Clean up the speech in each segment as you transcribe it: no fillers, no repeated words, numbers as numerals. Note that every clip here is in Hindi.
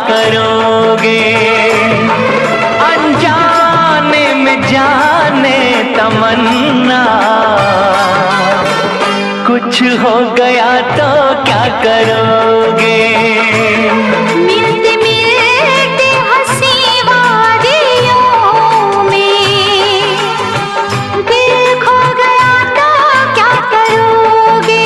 करोगे। अनजाने में जाने तमन्ना, कुछ हो गया तो क्या करोगे। मिलते मिलते हंसी वादियों में दिल खो गया तो क्या करोगे।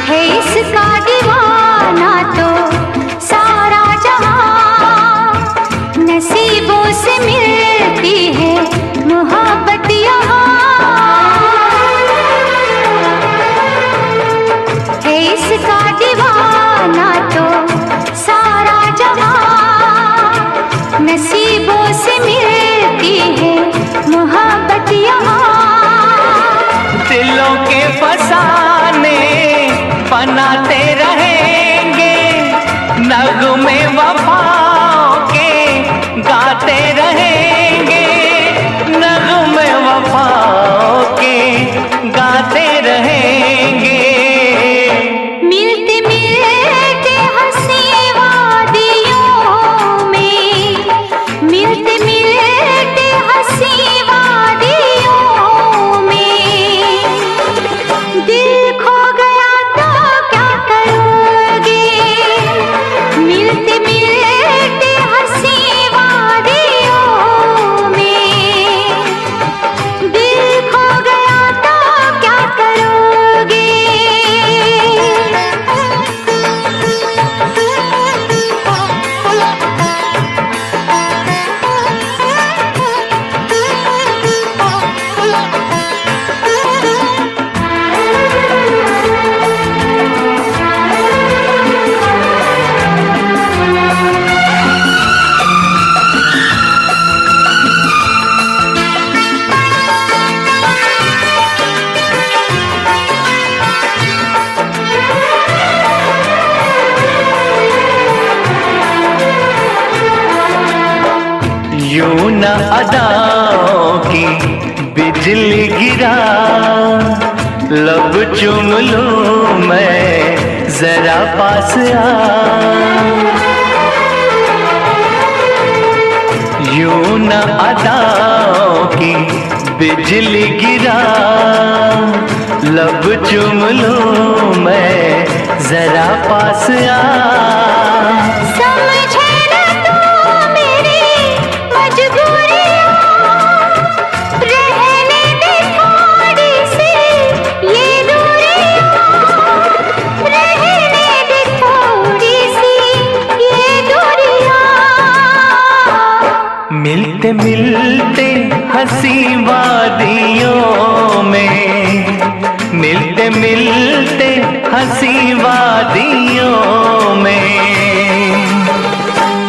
है इसका दीवाना तो सारा जहां, नसीबों से मिलती है मोहब्बत यहाँ। है इसका दीवाना तो सारा जहां, नसीबों से मिलती है मोहब्बत यहाँ। दिलों के फसाने बनाते रहेंगे, नगमे वफाओं के गाते रहेंगे, नगमे वफाओं के गाते रहेंगे। मिलते मिलते हंसी वादियों में, मिलते मिलते हंसी वादियों में दिल खो गया तो क्या करोगे। मिलते मिलते हंसी वादियों में दिल खो गया तो क्या करोगे। यूं न अदाओं की बिजली गिरा, लब चूम लूं मैं जरा पास आ। यूं न अदाओं की बिजली गिरा, लब चूम लूं मैं जरा पास आ। समझे न तू मेरी मजबूरियाँ, रहने दे थोड़ी सी ये दूरियाँ, रहने दे थोड़ी सी ये दूरियाँ। मिलते मिलते हंसी वादियों में, मिलते मिलते हंसी वादियों में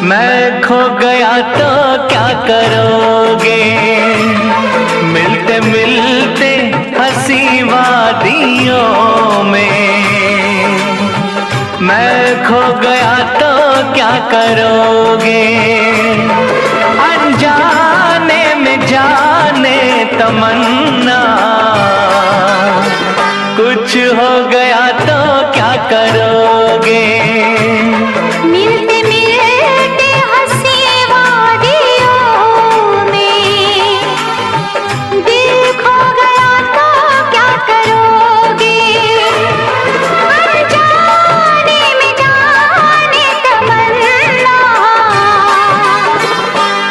मैं खो गया तो क्या करोगे। मिलते मिलते हंसी वादियों में मैं खो गया तो क्या करोगे। अनजाने में जाने तमन्ना, कुछ हो गया तो क्या करोगे। मिलते मिलते हंसी वादियों में दिल खो गया तो क्या करोगे। अनजाने में जाने तमन्ना,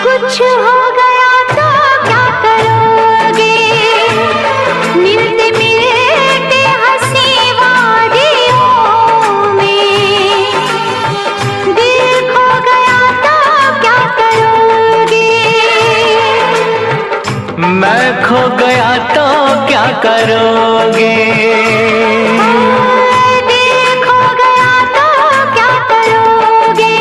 कुछ हो गया तो क्या करोगे। मिलते मिलते हंसी वादियों में दिल खो गया तो क्या करोगे। मैं खो गया तो क्या करोगे। दिल खो गया तो क्या करोगे।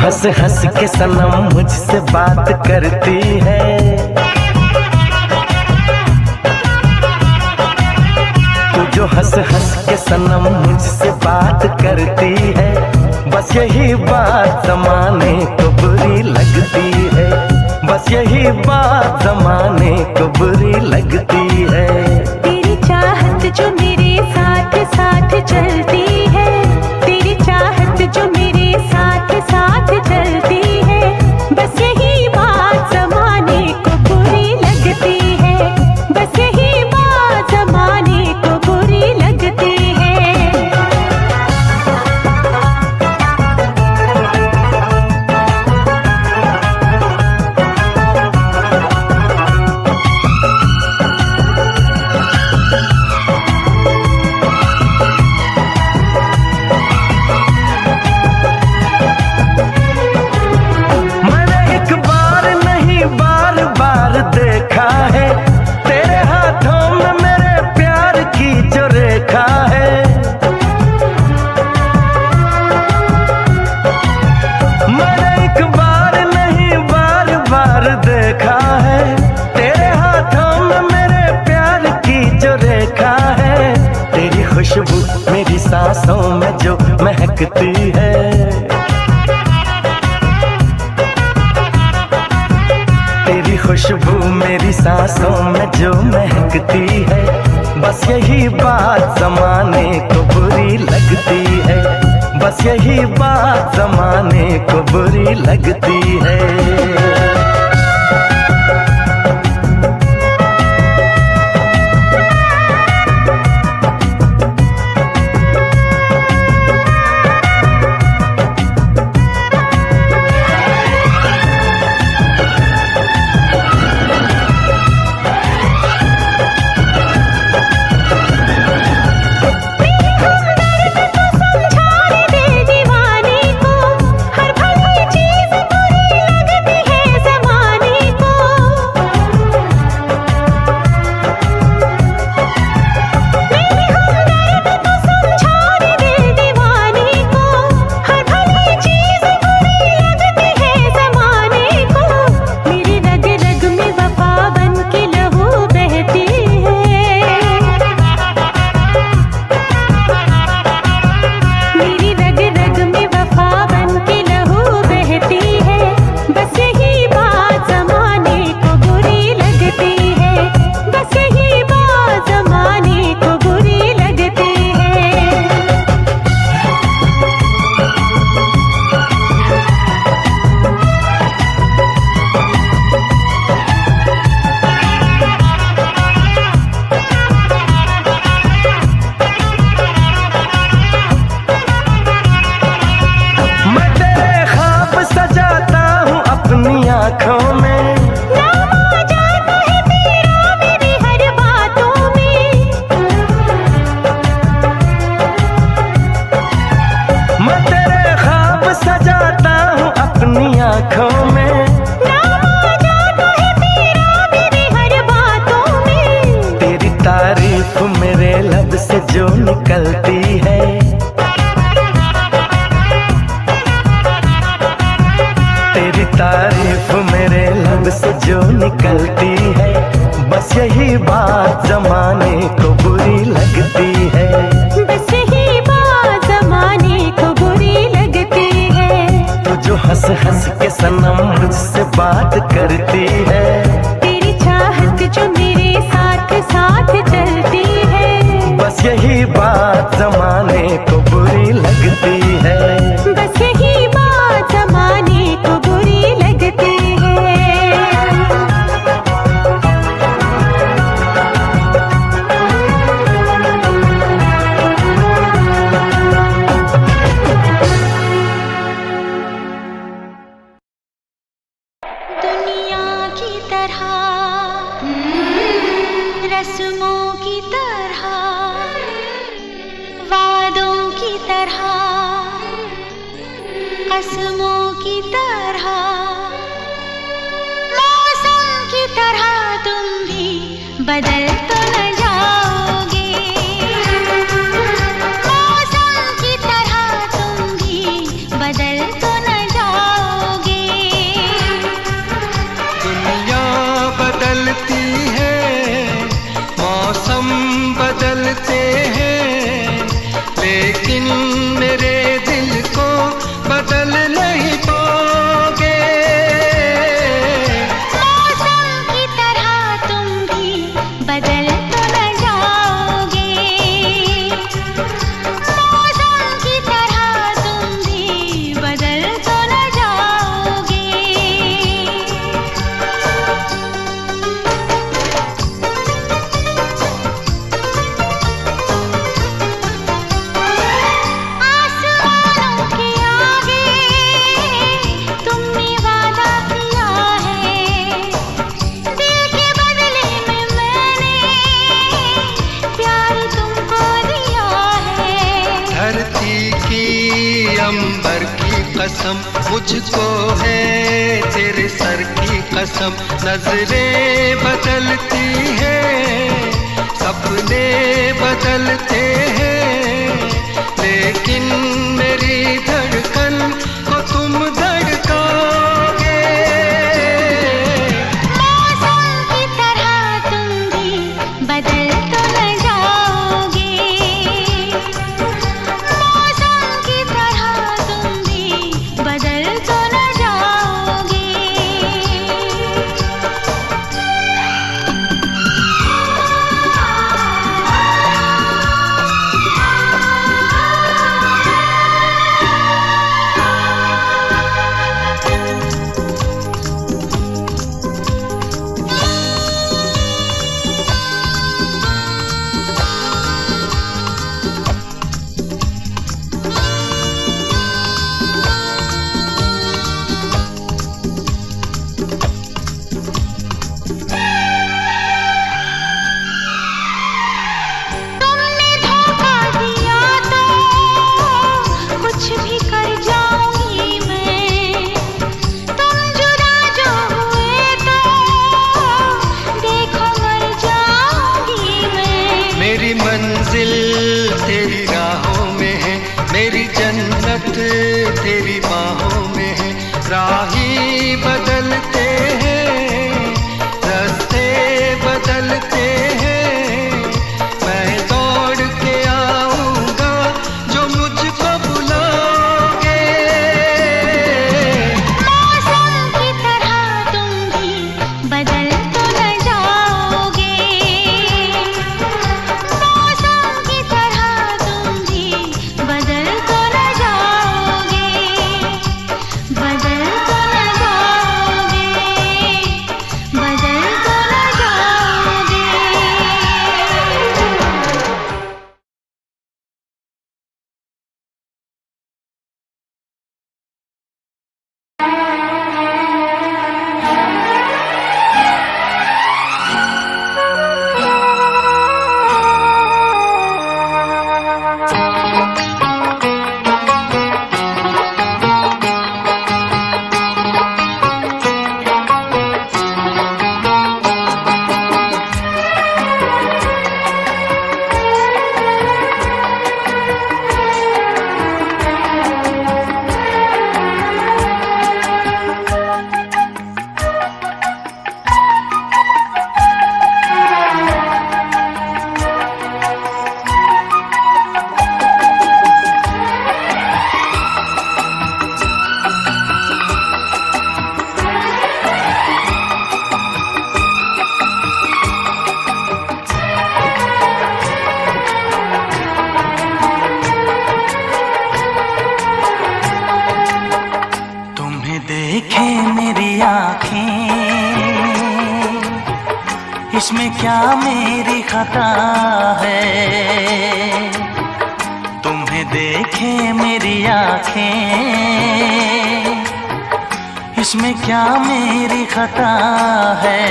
हंस हंस के सनम मुझसे बात करती है, तू जो हंस हंस के सनम मुझसे बात करती है, बस यही बात ज़माने को बुरी लगती है, बस यही बात ज़माने को बुरी लगती है। तेरी चाहत जो मेरे साथ साथ चलती है, तेरी चाहत जो मेरे साथ साथ चलती है, बस यही बात ज़माने को बुरी लगती है, बस यही बात ज़माने को बुरी लगती है। देखा है तेरे हाथों में मेरे प्यार की जो रेखा है, मैंने एक बार नहीं बार बार देखा है, तेरे हाथों में मेरे प्यार की जो रेखा है, तेरी खुशबू मेरी सांसों में जो महकती है, खुशबू मेरी सांसों में जो महकती है, बस यही बात ज़माने को बुरी लगती है, बस यही बात ज़माने को बुरी लगती है। आँखों में नाम आ जाता है तेरा मेरी हर बातों में, मैं तेरे ख्वाब सजाता हूँ अपनी आँखों में, नाम आ जाता है तेरा मेरी हर बातों में, तेरी तारीफ मेरे लब से जो निकलती है, तेरी तारीफ मेरे लब से जो निकलती है, बस यही बात ज़माने को बुरी लगती है, बस यही बात ज़माने को बुरी लगती है। तू जो हंस हंस के सनम मुझसे बात करती है, तेरी चाहत जो मेरे साथ साथ चलती है, बस यही बात ज़माने को बुरी लगती है, बस यही बात ज़माने को बुरी लगती है। दुनिया की तरह, रस्मों की तरह, वादों की तरह, कसमों की तरह, मौसम की तरह तुम भी बदल तो न जाओगे, मौसम की तरह तुम भी बदल तो न जाओगे। कसम, मुझको है तेरे सर की कसम। नजरें बदलती हैं, सपने बदलते हैं, लेकिन मेरी धड़कन को तुम धड़काओगे। मौसम की तरह तुम भी बदल तो न जाओगे, मौसम की तरह तुम भी बदल तो न जाओगे। तुमने धोखा दिया तो कुछ भी कर जाऊंगी मैं, तुम जुदा जो हुए तो देखो मर जाऊंगी मैं। मेरी मंजिल तेरी राहों में है, मेरी जन्नत तेरी बाहों में है। राही बदलते हैं, रास्ते बदलते हैं, मैं दौड़ के आऊंगा जो मुझको बुलाओगे। मौसम की तरह तुम भी बदल तो न जाओगे, मौसम की तरह तुम भी बदल तो न जाओगे, बदल तो न जाओगे, बदल तो न जाओगे। तुम्हें देखे मेरी आँखें, इसमें क्या मेरी खता है। तुम्हें देखे मेरी आँखें, इसमें क्या मेरी खता है।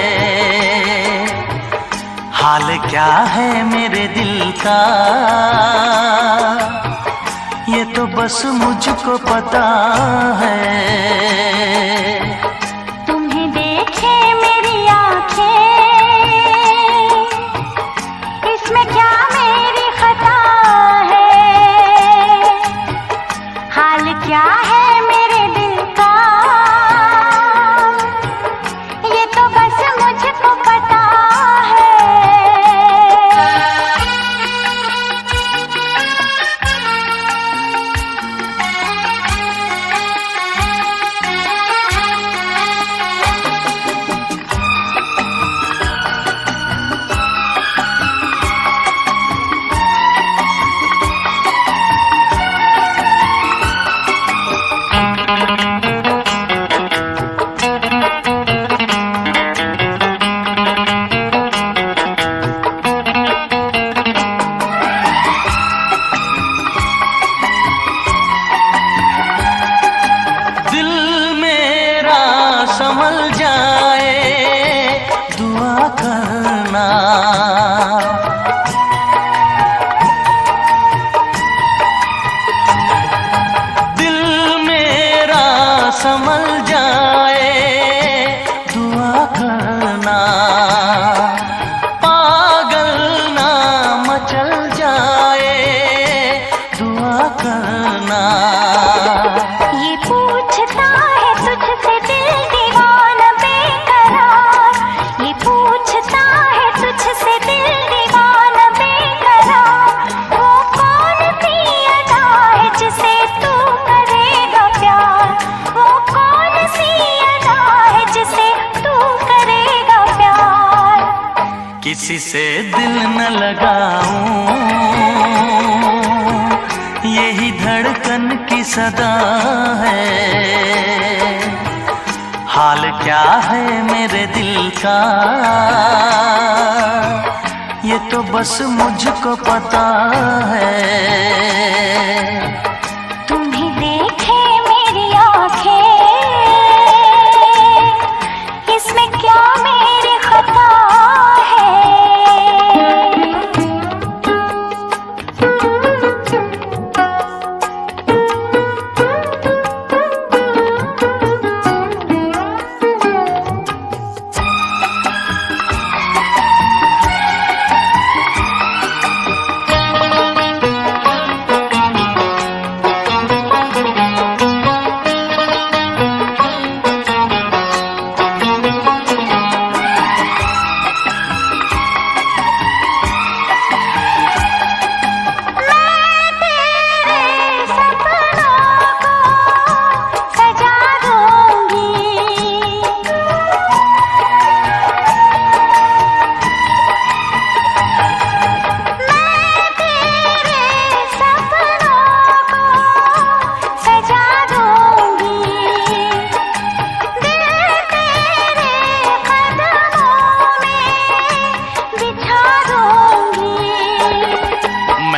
हाल क्या है मेरे दिल का, ये तो बस मुझको पता है। तुम्हें देखे मेरी आँखें, इसमें क्या मेरी खता है। हाल क्या है मेरे दिल का, ये तो बस मुझको पता है। दिल मेरा किसी से दिल न लगाऊं, यही धड़कन की सदा है। हाल क्या है मेरे दिल का, ये तो बस मुझको पता है। तुम्हें देखे मेरी आंखें, इसमें क्या मेरी खता है।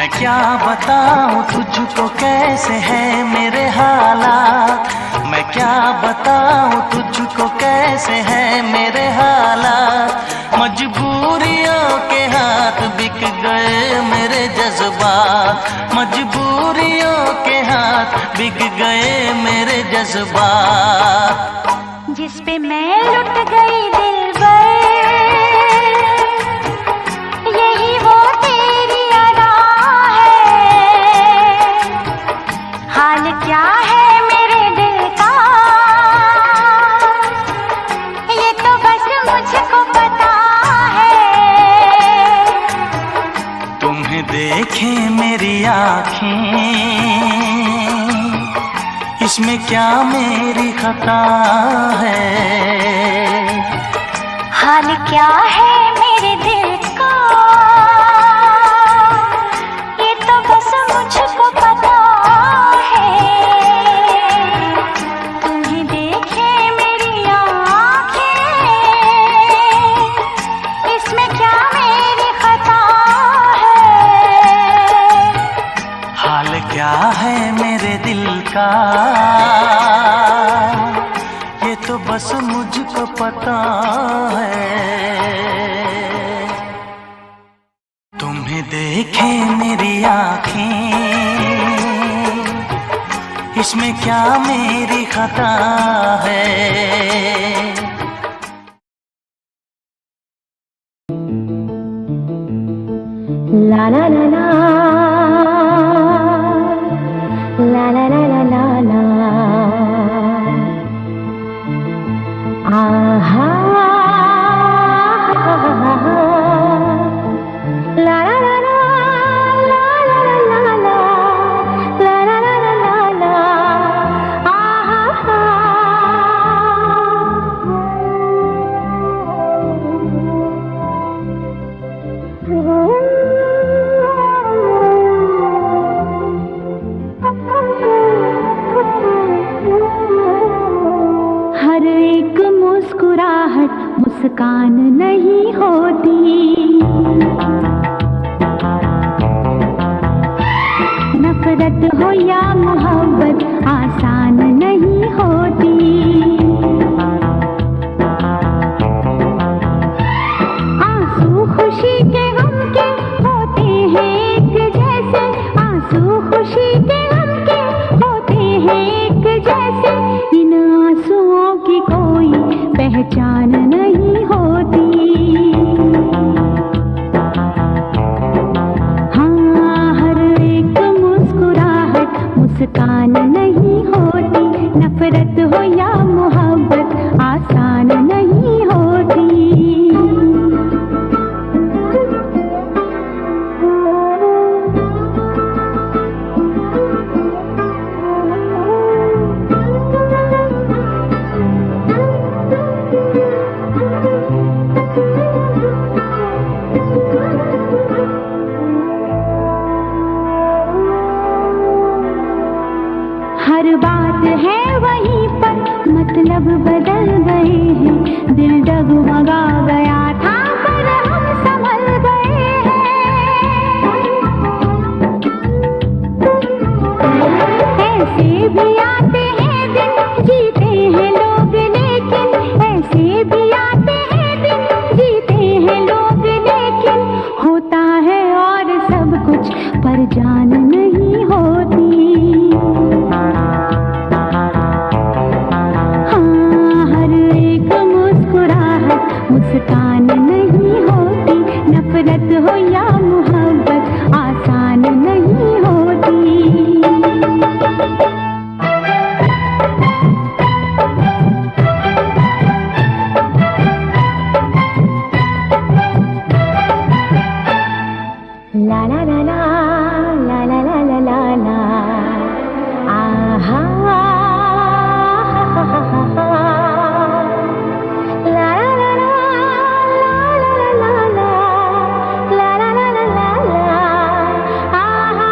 क्या बताऊं तुझको कैसे है मेरे हालात, मैं क्या बताऊं तुझको कैसे है मेरे हालात। मजबूरियों के हाथ बिक गए मेरे जज्बात, मजबूरियों के हाथ बिक गए मेरे जज्बात। जिस पे मैं लुट गई दिलबर, यही वो तेरी अदा है। हाल क्या है मेरे दिल का, ये तो बस मुझको पता है। तुम्हें देखे मेरी आँखें, इसमें क्या मेरी खता है। हाल क्या है मेरे दिल का, ये तो बस मुझको पता है। तुम्हें देखे मेरी आँखें, इसमें क्या मेरी खता है। हाल क्या है मेरे दिल का, ये तो बस मुझको पता है। तुम्हें देखे मेरी आँखें, इसमें क्या मेरी खता है। ला ला ला ला ला ला ला ला ला आहा ला ला ला ला ला ला ला ला ला ला ला आहा। हर एक मुस्कुराहट मुस्कान नहीं होती, नफरत हो या मोहब्बत आसान नहीं होती। आंसू खुशी के गम के होते हैं एक जैसे, आंसू खुशी के गम के होते हैं एक जैसे। इन आंसुओं की कोई पहचान नहीं होती। हाँ, हर एक मुस्कुराहट मुस्कान नहीं होती, नफरत हो या मोहब्बत आसान नहीं होती। अब बदल गए हैं, दिल डगमगा गया था पर हम संभल गए हैं। ऐसे भी आते हैं दिन, जीते हैं लोग लेकिन, ऐसे भी आते हैं दिन, जीते हैं लोग लेकिन, होता है और सब कुछ पर जान नहीं होती। हाँ, हर एक मुस्कुराहट मुस्कान नहीं होती, नफरत हो या मोहब्बत आसान नहीं होती। ला ला ला ला ला ला ला ला ला ला, आहा ला ला ला ला ला ला ला ला ला ला ला ला ला, आहा।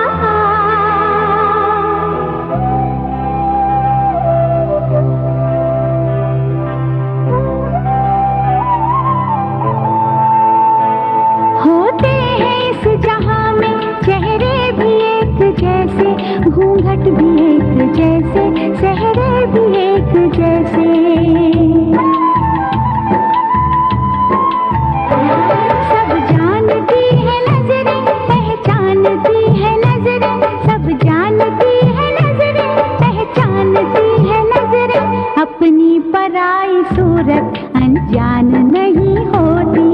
होते हैं इस जहां में चेहरे भी एक जैसे, घूंघट भी एक जैसे, चेहरे भी एक जैसे, सब जानती है नजरें, पहचानती है नजरें, सब जानती है नजरें, पहचानती है नजरें, अपनी पराई सूरत अनजान नहीं होती।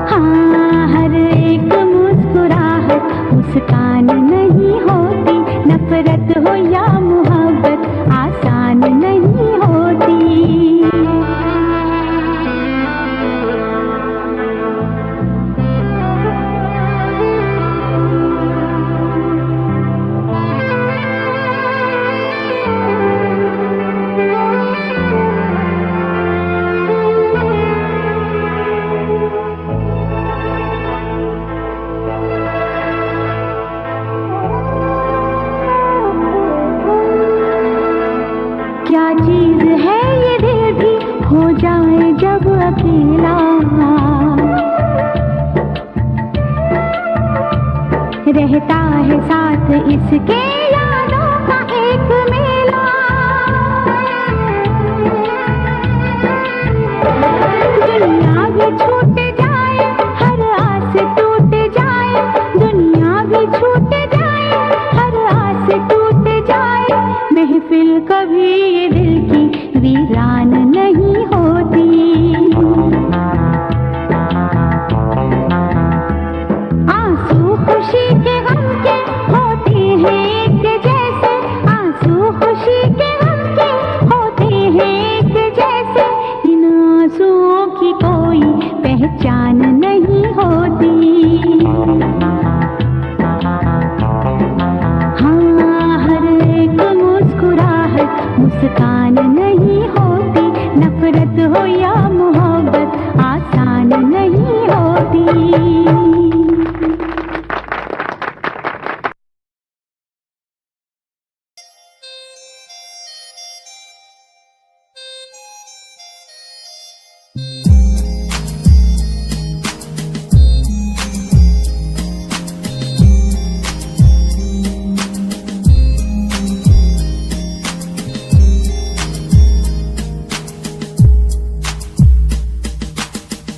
हाँ, हर एक मुस्कुराहट मुस्कान नहीं होती, नफरत हो या मोहब्बत आसान नहीं होती। क्या चीज है ये दिल भी हो जाए जब अकेला, रहता है साथ इसके यादों का एक मेला। दुनिया भी छूट जाए, हर आस टूट जाए, दुनिया भी छूट जाए, हर आस टूट जाए, महफिल कभी ये दिल की वीरान नहीं होती। आंसू खुशी के गम के होते हैं एक जैसे, आंसू खुशी के गम के होते हैं एक जैसे, इन आंसुओं की कोई पहचान नहीं होती। हाँ, हर एक मुस्कुराहट मुस्कान नहीं होती, नफरत हो या मोहब्बत आसान नहीं होती।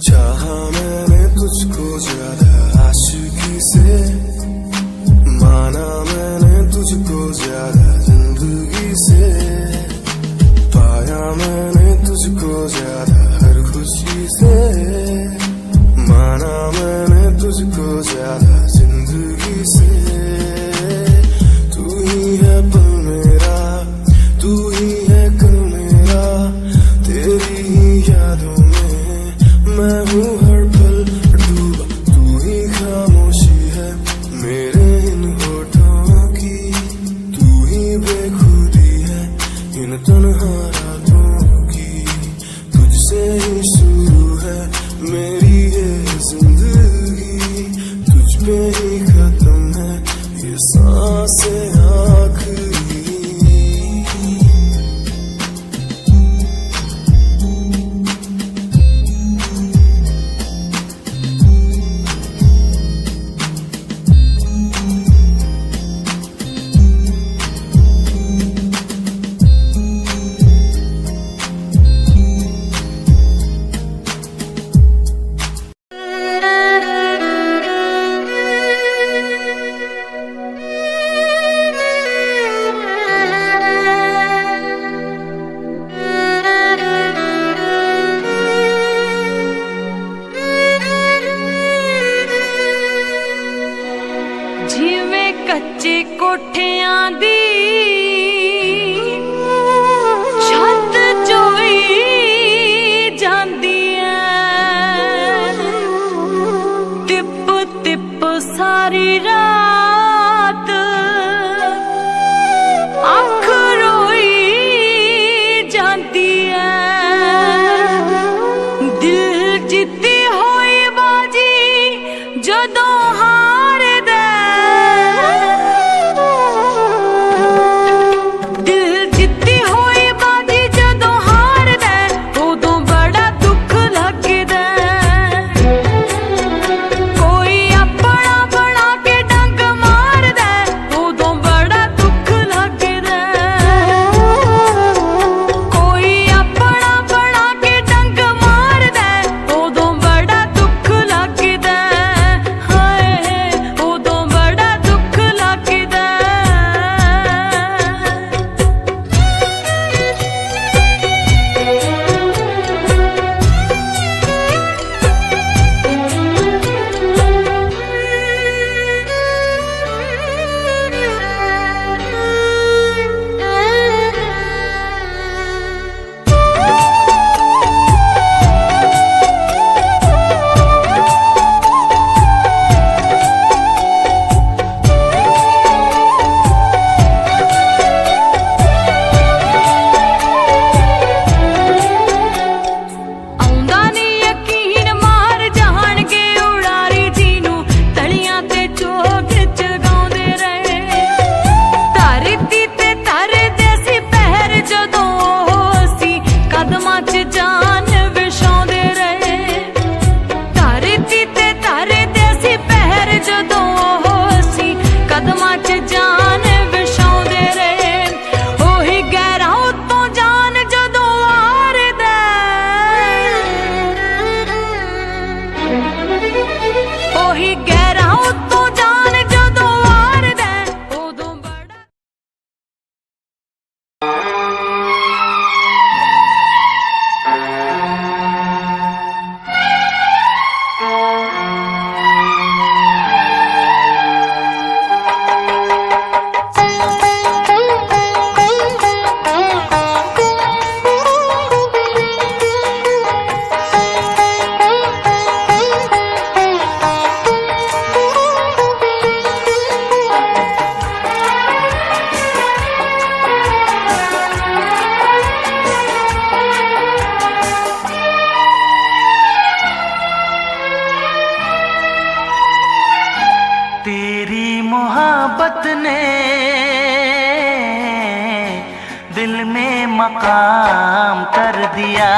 चाहा मैंने तुझको ज्यादा आशिकी से, माना मैंने तुझको ज्यादा जिंदगी से, पाया मैंने तुझको ज्यादा हर खुशी से, माना मैंने तुझको ज्यादा जिंदगी से। तू ही है पल मेरा, तू ही है कल मेरा, तेरी ही यादों में मैं हूँ हर पल डूबा। तू ही खामोशी है मेरे इन होठों की, तू ही बेखुदी है इन तन्हा रातों की, तुझसे ही शुरू है मेरी ये जिंदगी, तुझ पे ही खत्म है ये सांसें आखिरी। दिल में मकाम कर दिया।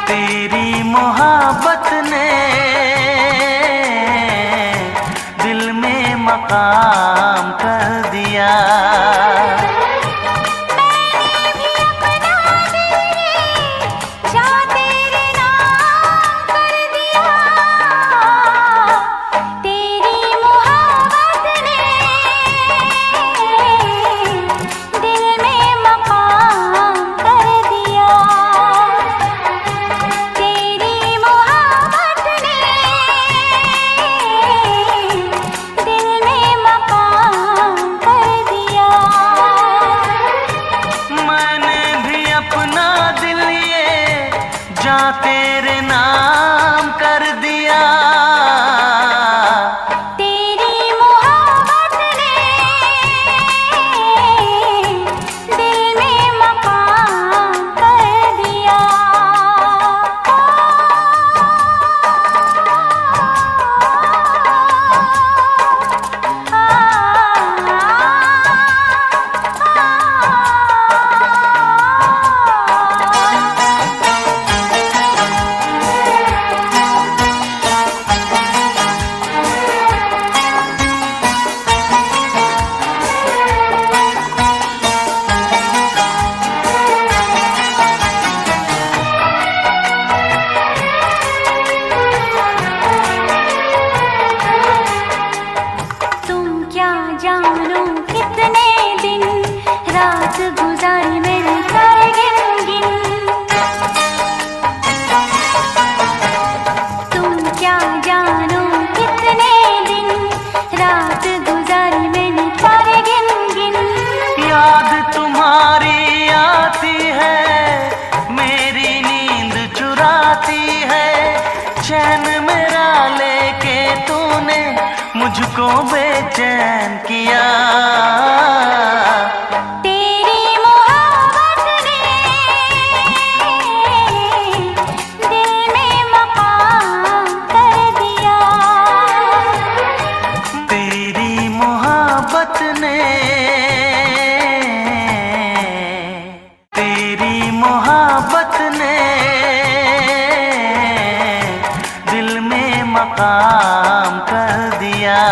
तेरी मोहब्बत ने दिल में मकाम कर दिया। तेरे नाम कर दिया। तेरी मोहब्बत ने दिल में मकाम कर दिया। जानो कितने दिन रात गुजारी मैंने कर गिन गिन। तुम क्या जानो कितने दिन रात गुजारी मैंने कर गिन गिन। याद तुम्हारी आती है, मेरी नींद चुराती है। चैन मेरा लेके तूने मुझको बेचैन किया। तेरी मोहब्बत ने दिल में मकाम कर दिया। तेरी मोहब्बत ने तेरी मोहब्बत ने दिल में मकाम कर दिया।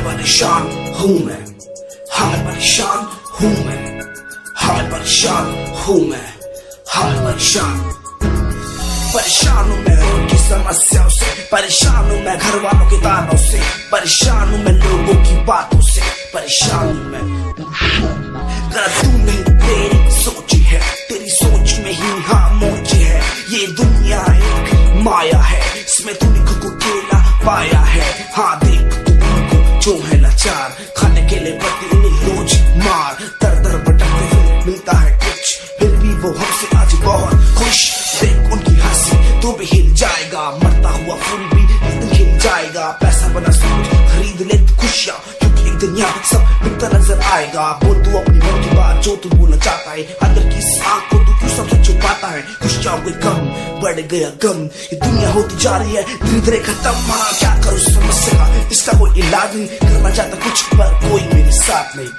परेशान हूँ मैं, हाल परेशान हूँ मैं, हाल परेशान हूँ मैं, हाल परेशान। परेशान हूँ मैं रोड की समस्याओं से, परेशान हूँ मैं घर वालों के तानों से, परेशान हूँ मैं लोगों की बातों से, परेशान हूँ मैं। गलत तू नहीं तेरी सोच है, तेरी सोच में ही हाँ मोच है। ये दुनिया एक माया है, इसमें तूने खुद को अकेला पाया है। हाँ देख तू उनको जो है लाचार, खाने के लिए पति उन्हें रोज मार। दर दर भटकते हुए मिलता है कुछ, फिर भी वो हमसे आज बहुत खुश। देख उनकी हंसी तो भी हिल जाएगा, मरता हुआ फूल भी एक दिन खिल जाएगा। पैसा बना सब कुछ खरीद ले खुशियाँ, क्योंकि एक दिन यहाँ सब बिकता नजर आएगा। बोल तू अपनी मन की बात जो तू बोलना चाहता है, अंदर की इस आँख को तू क्यों सबसे छुपाता है। खुशियाँ हुई कम, बढ़ गया गम, ये दुनिया होती जा रही है धीरे धीरे खत्म। हाँ क्या करूँ समस्या का, इसका कोई इलाज नहीं, करना चाहता कुछ पर कोई मेरे साथ नहीं।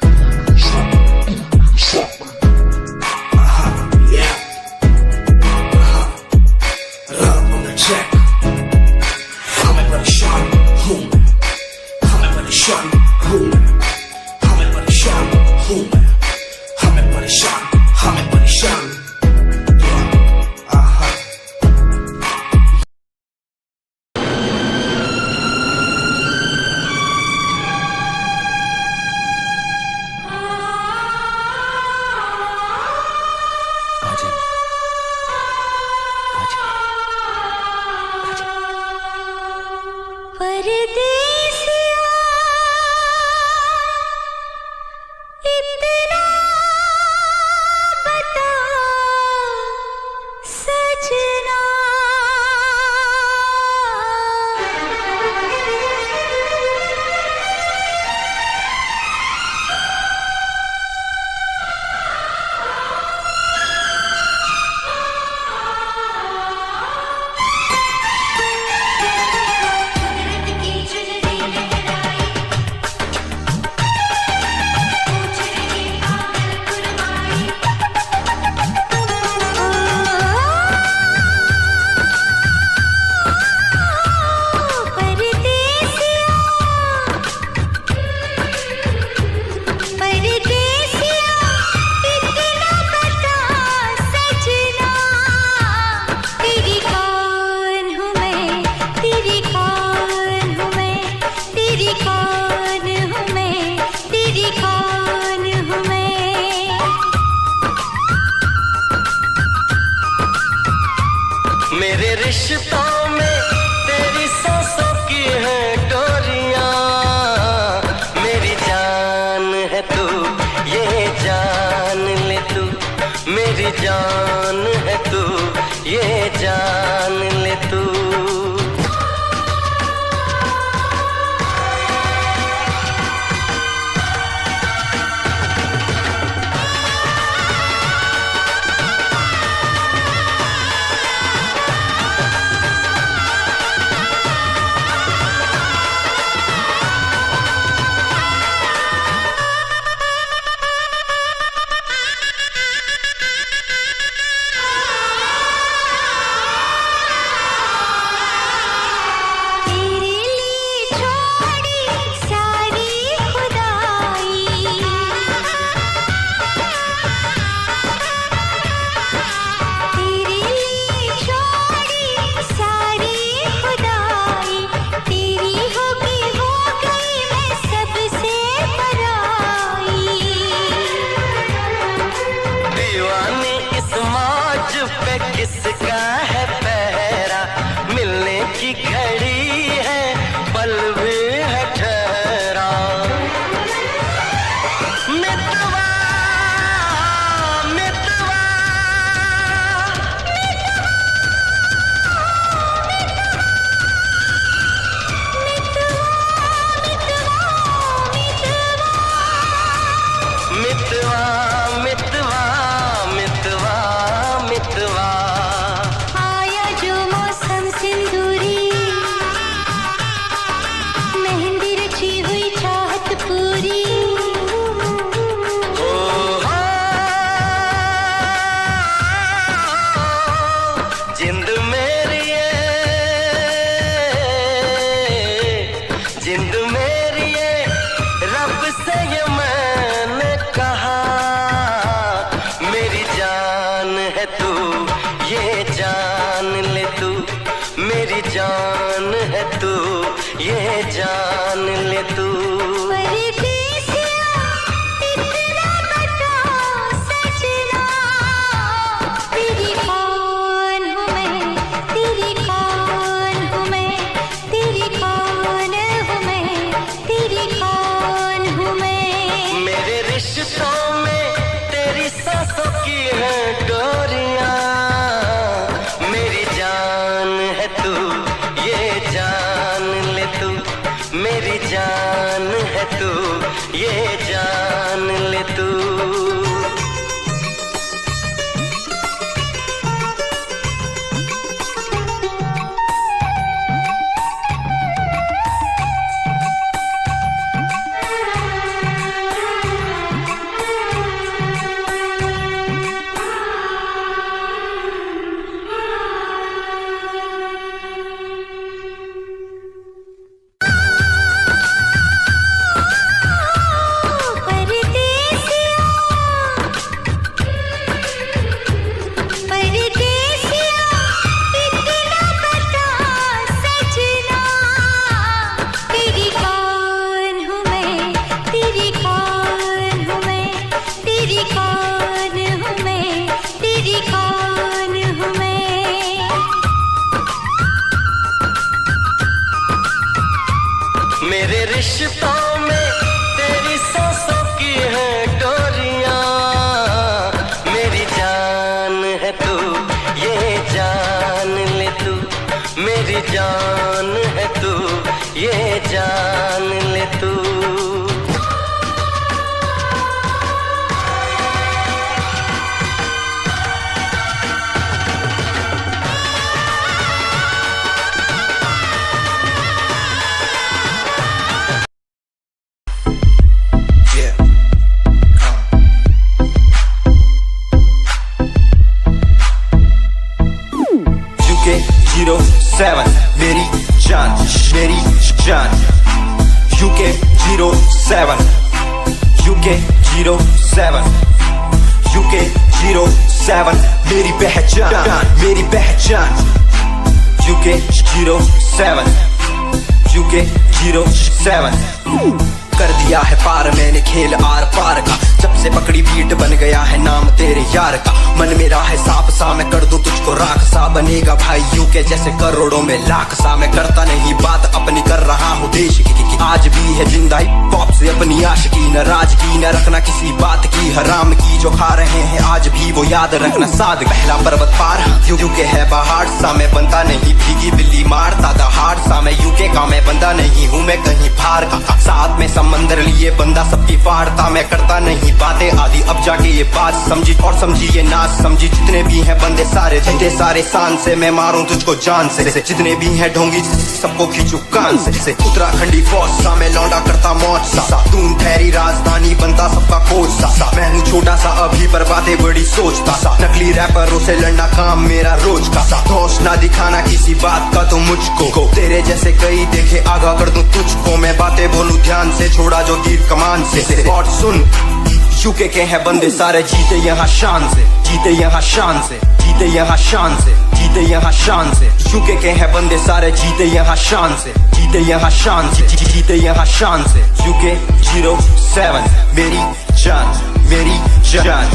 मेरे रिश्तों में तेरी सांसों की है डोरियां, मेरी जान है तू ये जान ले तू, मेरी जान है तू ये जान ले तू। ये जान ले तू। परदेसिया इतना बता सजना, तेरी कौन हूँ मैं, तेरी कौन हूँ मैं, तेरी कौन हूँ मैं, तेरी कौन हूँ मैं। मेरे रिश्तों में तेरी सांसों की है डोरियां, मेरी जान है तू, ये जान ले तू। मेरी जान है तू, ये जान ले तू। परदेसिया परदेसिया इतना बता सजना, तेरी कौन हूँ मैं, तेरी कौन हूँ मैं, तेरी कौन हूँ मैं, तेरी कौन हूँ मैं। मेरे रिश्तों में तेरी सांसों की है डोरियां, मेरी जान है तू, ये जान ले तू। मेरी जान है तू, ये जान ले तू। Yeah. UK 07 मेरी जान, मेरी जान। UK 07 UK 07 UK 07 मेरी पहचान, मेरी पहचान। UK 07 UK 07 कर दिया है पार मैंने खेल आर पार का, जब से पकड़ी बीट बन गया है नाम तेरे यार का। मन मेरा है सांप सा, मैं कर दूं तुझको राख सा, बनेगा भाई यूके जैसे करोड़ों में लाख सा। मैं करता नहीं बात अपनी, कर रहा हूँ देश की, आज भी है जिंदा पॉप से अपनी आशिकी। नाराजगी न रखना किसी बात की, हराम की जो खा रहे हैं आज भी वो याद रखना। साद पहला पर्वत पार यूके है पहाड़ सा, मैं बनता नहीं भीगी बिल्ली मारता दहाड़ सा। मैं यूके का मैं बंदा नहीं हूँ, मैं कहीं बाहर का। साथ में समंदर लिए बंदा सबकी फाड़ता, मैं करता नहीं बातें आदि। अब जाके ये बात समझी और समझी ये नाच समझी। जितने भी हैं बंदे सारे जीते सारे शान से, मैं मारूं तुझको जान से। जितने भी हैं ढोंगी सबको खींचू कान से। उत्तराखंडी फौज सा मैं लौंडा करता मौज सा, दून ठहरी राजधानी बनता सबका कोच सा। मैं हूँ छोटा सा अभी पर बातें बड़ी सोचता सा, नकली रैपरों से लड़ना काम मेरा रोज का सा। दोष ना दिखाना किसी बात का तो मुझको, तेरे जैसे कई देखे आगा कर दूं तुझको। मैं बातें बोलूं ध्यान से, छोड़ा जो तीर कमान से। और सुन यूके के हैं बंदे सारे जीते यहाँ शान से, जीते यहाँ शान से, जीते यहाँ शान से, जीते यहाँ शान से। यूके के हैं बंदे सारे जीते यहाँ शान से, जीते यहाँ शान से, जीते यहाँ शान से। यूके 07 मेरी जान, मेरी जान।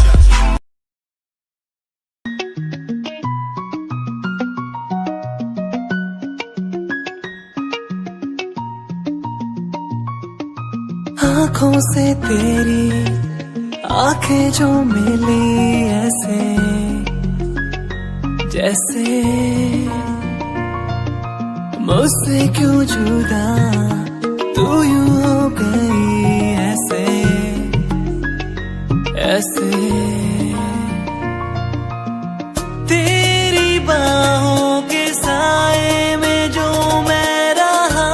आँखों से तेरी आंखें जो मिली ऐसे जैसे मुझसे क्यों जुदा तू यूं हो गई ऐसे ऐसे। तेरी बाहों के साए में जो मैं रहा,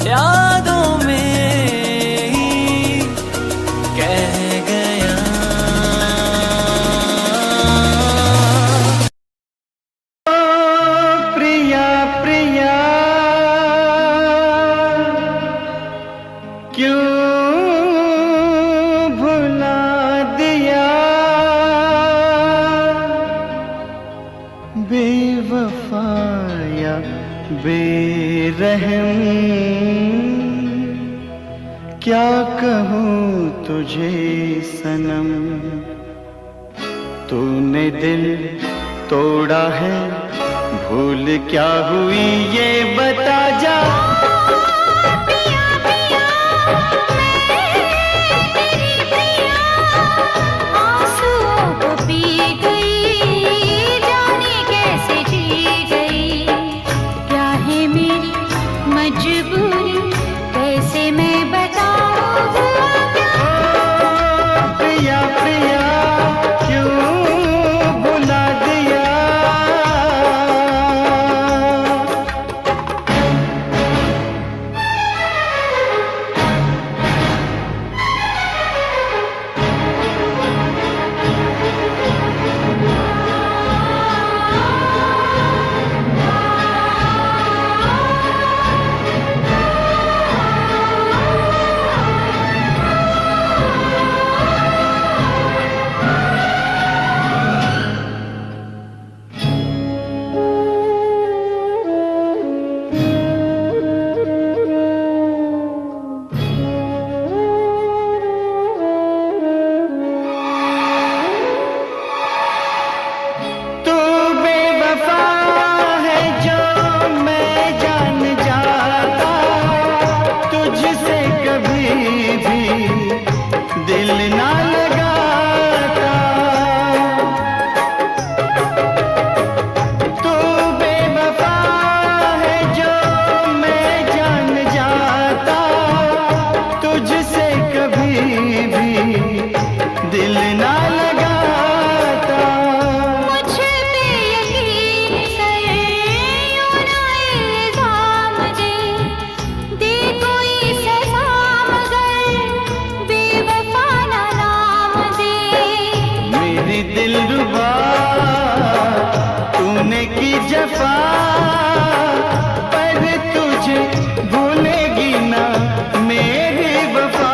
यादों में ही कह गया। प्रिया प्रिया कहूँ तुझे सनम, तूने दिल तोड़ा है, भूल क्या हुई ये बता जा। पिया पिया मैं तेरी पिया, आंसुओं को पी गई, जाने कैसे जी गई। क्या है मेरी मजबूरी, कैसे मैं बताऊं हुआ क्या। प्रिया प्रिया क्यों बुला दिया। दिल ना लगाता, तू बेवफा है जो मैं जान जाता, तुझसे कभी भी दिल ना लगाता। मुझ पे यकीन कर, यूं ना इल्जाम दे कोई सजा, मगर बेवफा ना नाम दे। मेरी दिलरुबा तूने की जफा, पर तुझे भूलेगी ना मेरी वफा।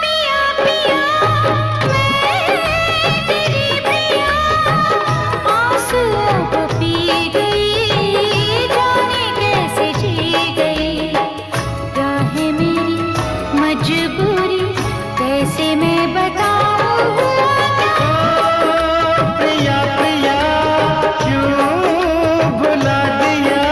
पिया पिया मैं तेरी पिया, आंसुओं को पी गई, जाने कैसे जी गई। क्या है मेरी मजबूरी, कैसे मैं बताऊं हुआ क्या। प्रिया प्रिया क्यों भुला दिया।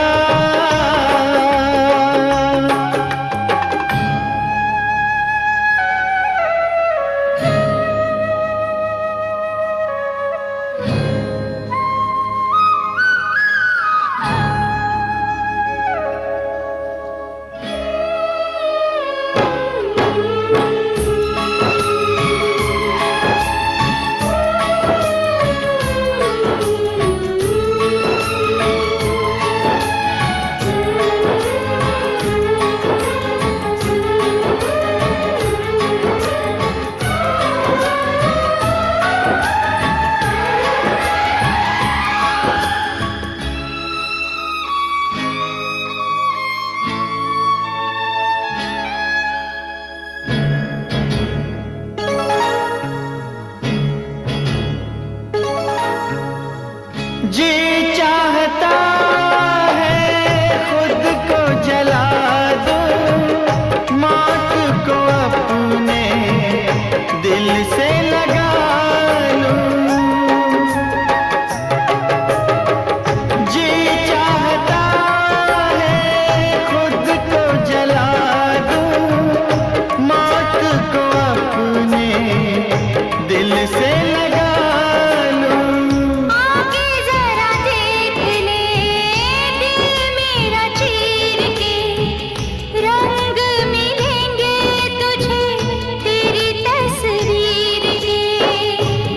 जी चाहता है खुद को जला दूं, मौत को अपने दिल से लगा लूं। जी चाहता है खुद को जला दूं, मौत को अपने दिल से लगा लूं। आगे जरा देख ले, दिल मेरा चीर के, रंग मिलेंगे तुझे तेरी तस्वीर के।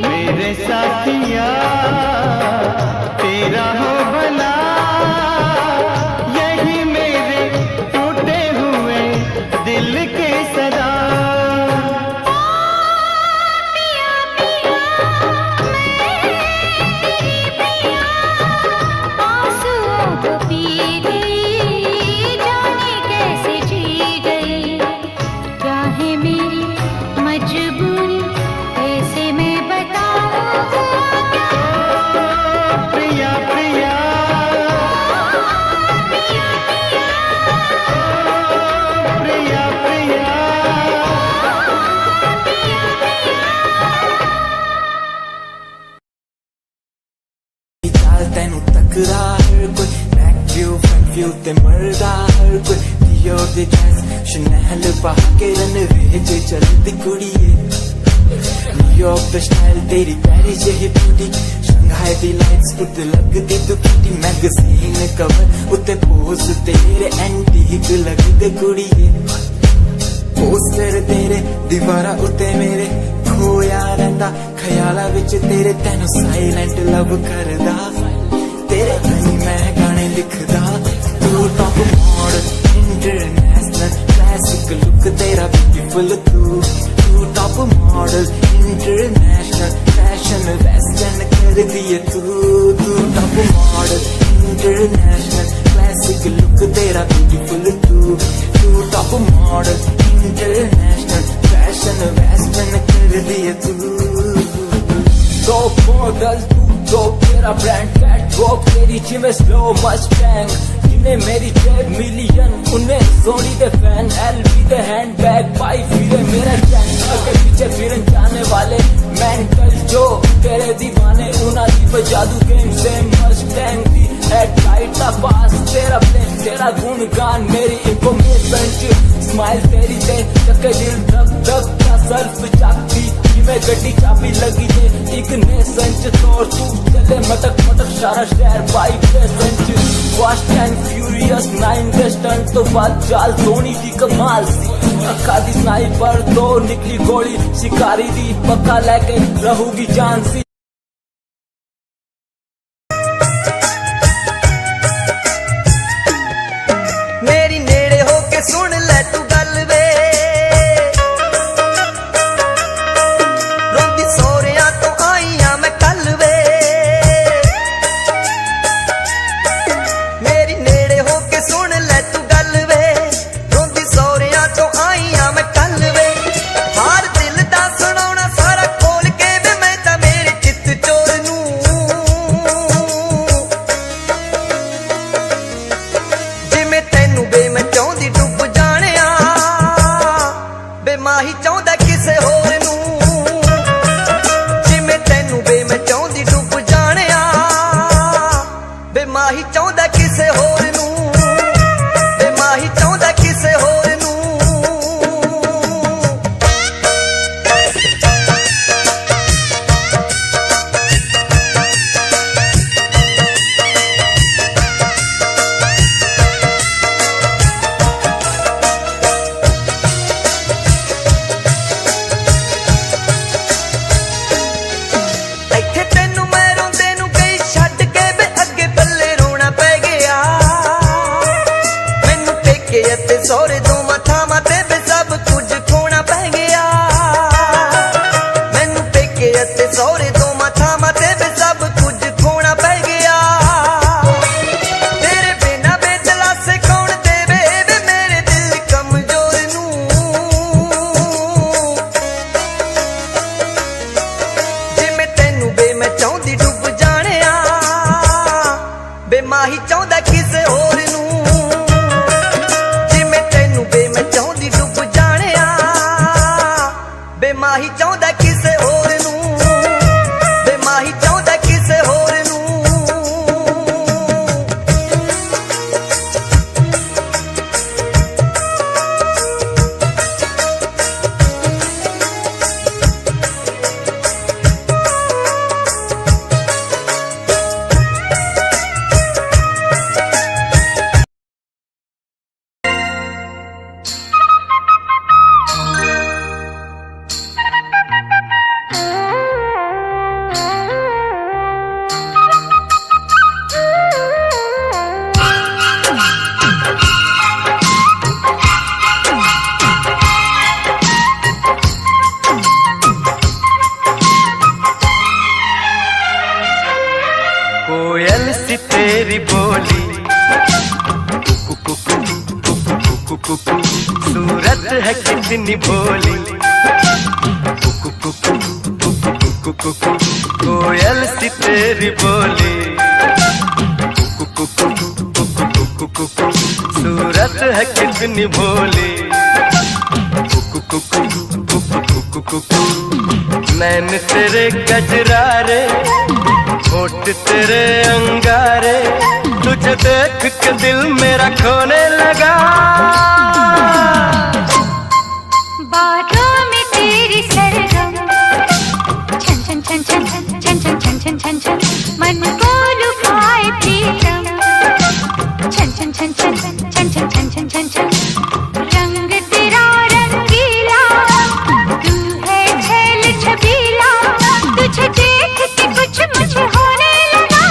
मेरे साथिया तेरा हो भला, यही मेरे टूटे हुए दिल के सदा। पिया पिया मैं तेरी पिया, आंसुओं को पी गई, जाने कैसे जी गई। क्या है मेरी मजबूरी, कैसे मैं बताऊं हुआ क्या। प्रिया प्रिया उत्ते मरदा हर कोई दियो दे ड्रेस शनैल पा के रनवे च चलदी कुड़िए न्यूयॉर्क दा स्टाइल तेरी पेरिस जेही ब्यूटी शंघाई दी लाइट्स उत्ते लगदी तू किटी मैगजीन कवर उत्ते पोज तेरे एंटीक लगदे कुड़िए पोस्टर तेरे दीवारा उत्ते मेरे खोया रहिंदा ख्याला विच तेरे तैनू साइलेंट लव करदा तेरे ताईं मैं गाने लिखदा तू top model international classic look तेरा ब्यूटीफुल तू top model international fashion western कर दिए तू top model international classic look तेरा ब्यूटीफुल तू top model international fashion western कर दिए तू टॉप मॉडल तो तेरा ब्रांड कैट वॉक तेरी जिमें स्लो मस्टैंग जिन्हें मेरी जेब मिलियन उन्हें सोनी दे फैन एलवी दे हैंडबैग पाई फिरे मेरा चैन के पीछे फिरन जाने वाले मेंटल जो तेरे दीवाने उना दी जादू गेम से मस्टैंग दी हेडलाइट दा पास तेरा प्लेन तेरा गुणगान मेरी इंफॉर्मेशन स्माइल तेरी ते चक्के दिल धक धक का सर्फ चाकती जिमें गड्डी चाबी लगी दे एक ने संच तोड़ तू चले मटक मटक सारा शहर बाइक पे संच फास्ट एंड फ्यूरियस 9 के स्टंट तो बात चाल धोनी की कमाल सी अक्का दी स्नाइपर तो निकली गोली शिकारी दी पक्का लेके रहूगी जान सी मेरी नेड़े होके सुन ले तू गल वे रोंदी सोहरिया तो आईया मैं कल वे मेरी नेड़े होके सुन ले तू गल वे रोंदी सोहरिया तो आईया मैं कल वे हार दिल दा सुनाउणा सारा खोल के वे मैं तां मेरे चित चोर नूं जिवें तैनू बे मैं चाहुंदी डुੱਬ जाणिया बे माही चाहुंदा किसे होर नूं जिवें तैनू बे मैं चाहुंदी डुੱਬ जाणिया बे माही चाहुंदा किसे होर नूं बे माही चाहुंदा किसे होर नूं ਇੱਥੇ ਤੈਨੂੰ ਮੈਂ ਰੋਂਦੇ ਨੂੰ ਗਈ ਛੱਡ ਕੇ ਵੇ ਅੱਗੇ ਪੱਲੇ ਰੋਣਾ ਪੈ ਗਿਆ ਮੈਨੂੰ ਪੇਕੇ ਅਤੇ ਸਹੁਰੇ ਦੋਵਾਂ ਥਾਵਾਂ ਤੇ ਵੇ ਸਭ ਕੁਝ ਖੋਣਾ ਪੈ ਗਿਆ ਮੈਨੂੰ ਪੇਕੇ ਅਤੇ ਸਹੁਰੇ ਦੋਵਾਂ ਥਾਵਾਂ ਤੇ ਵੇ ਸਭ ਕੁਝ ਖੋਣਾ ਪੈ ਗਿਆ ਤੇਰੇ ਬਿਨਾਂ ਬੇਦਲਾਸੇ ਕੌਣ ਦੇਵੇ ਵੇ ਮੇਰੇ ਦਿਲ ਕਮਜ਼ੋਰ ਨੂੰ ਜਿਵੇਂ ਤੈਨੂੰ ਬੇ ਮੈਂ ਚਾਹੁੰਦੀ ਡੁੱਬ ਜਾਣਿਆ ਬੇ ਮਾਹੀ ਚਾਹੁੰਦਾ ਕਿਸੇ ਹੋਰ ਨੂੰ ਜਿਵੇਂ ਤੈਨੂੰ ਬੇ ਮੈਂ ਚਾਹੁੰਦੀ ਡੁੱਬ ਜਾਣਿਆ ਬੇ ਮਾਹੀ ਚਾਹੁੰਦਾ ਕਿਸੇ ਹੋਰ ਨੂੰ ਬੇ ਮਾਹੀ ਚਾਹੁੰਦਾ ਕਿਸੇ ਹੋਰ ਨੂੰ कोयल सी तेरी बोली सूरत है कितनी भोली कोयल सी तेरी बोली सूरत है कितनी भोली नैन तेरे गजरारे होठ तेरे अंगारे तुझे देख के दिल मेरा खोने लगा। बातों में तेरी सरगम छन छन छन छन छन छन छन छन छन छन मन को लुभाए प्रीतम छन छन छन छन छन छन छन छन छन छन रंग तेरा रंगीला तू है छैल छबीला तुझे देख के कुछ मुझे होने लगा।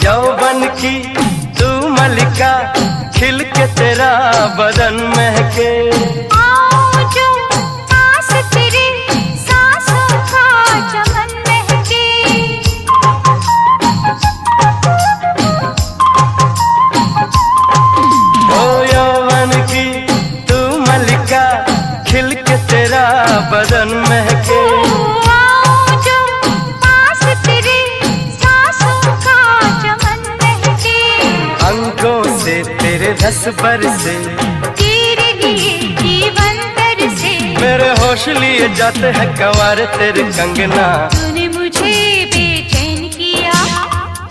यौवन की तू मलिका खिल के तेरा बदन महके। आओ जो पास तेरे सांसों का चमन महके। ओ यौवन की तू मलिका खिल के तेरा बदन महके। आओ जो पास तेरे सांसों का चमन महके। अंगों से तेरे रस बरसे तेरे लिए जीवन तरसे मेरे होश लिए जाते हैं कंवार तेरे कंगना। तूने मुझे बेचैन किया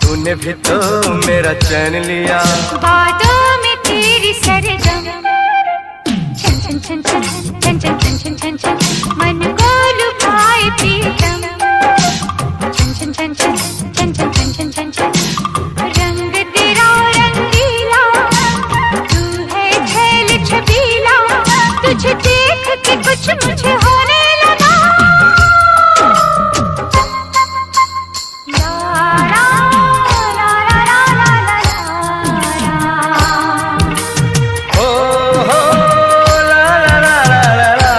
तूने भी तो मेरा चैन लिया। बातों में तेरी सरगम छन छन छन छन छन छन छन छन छन छन मन को लुभाए प्रीतम छन छन छन छन छन छन छन छन छन छन रंग तेरा रंगीला तू है छैल छबीला तुझे देख के कुछ मुझे होने लगा। ला ला ला ला ला ला ला। ओ हो ला ला ला ला ला।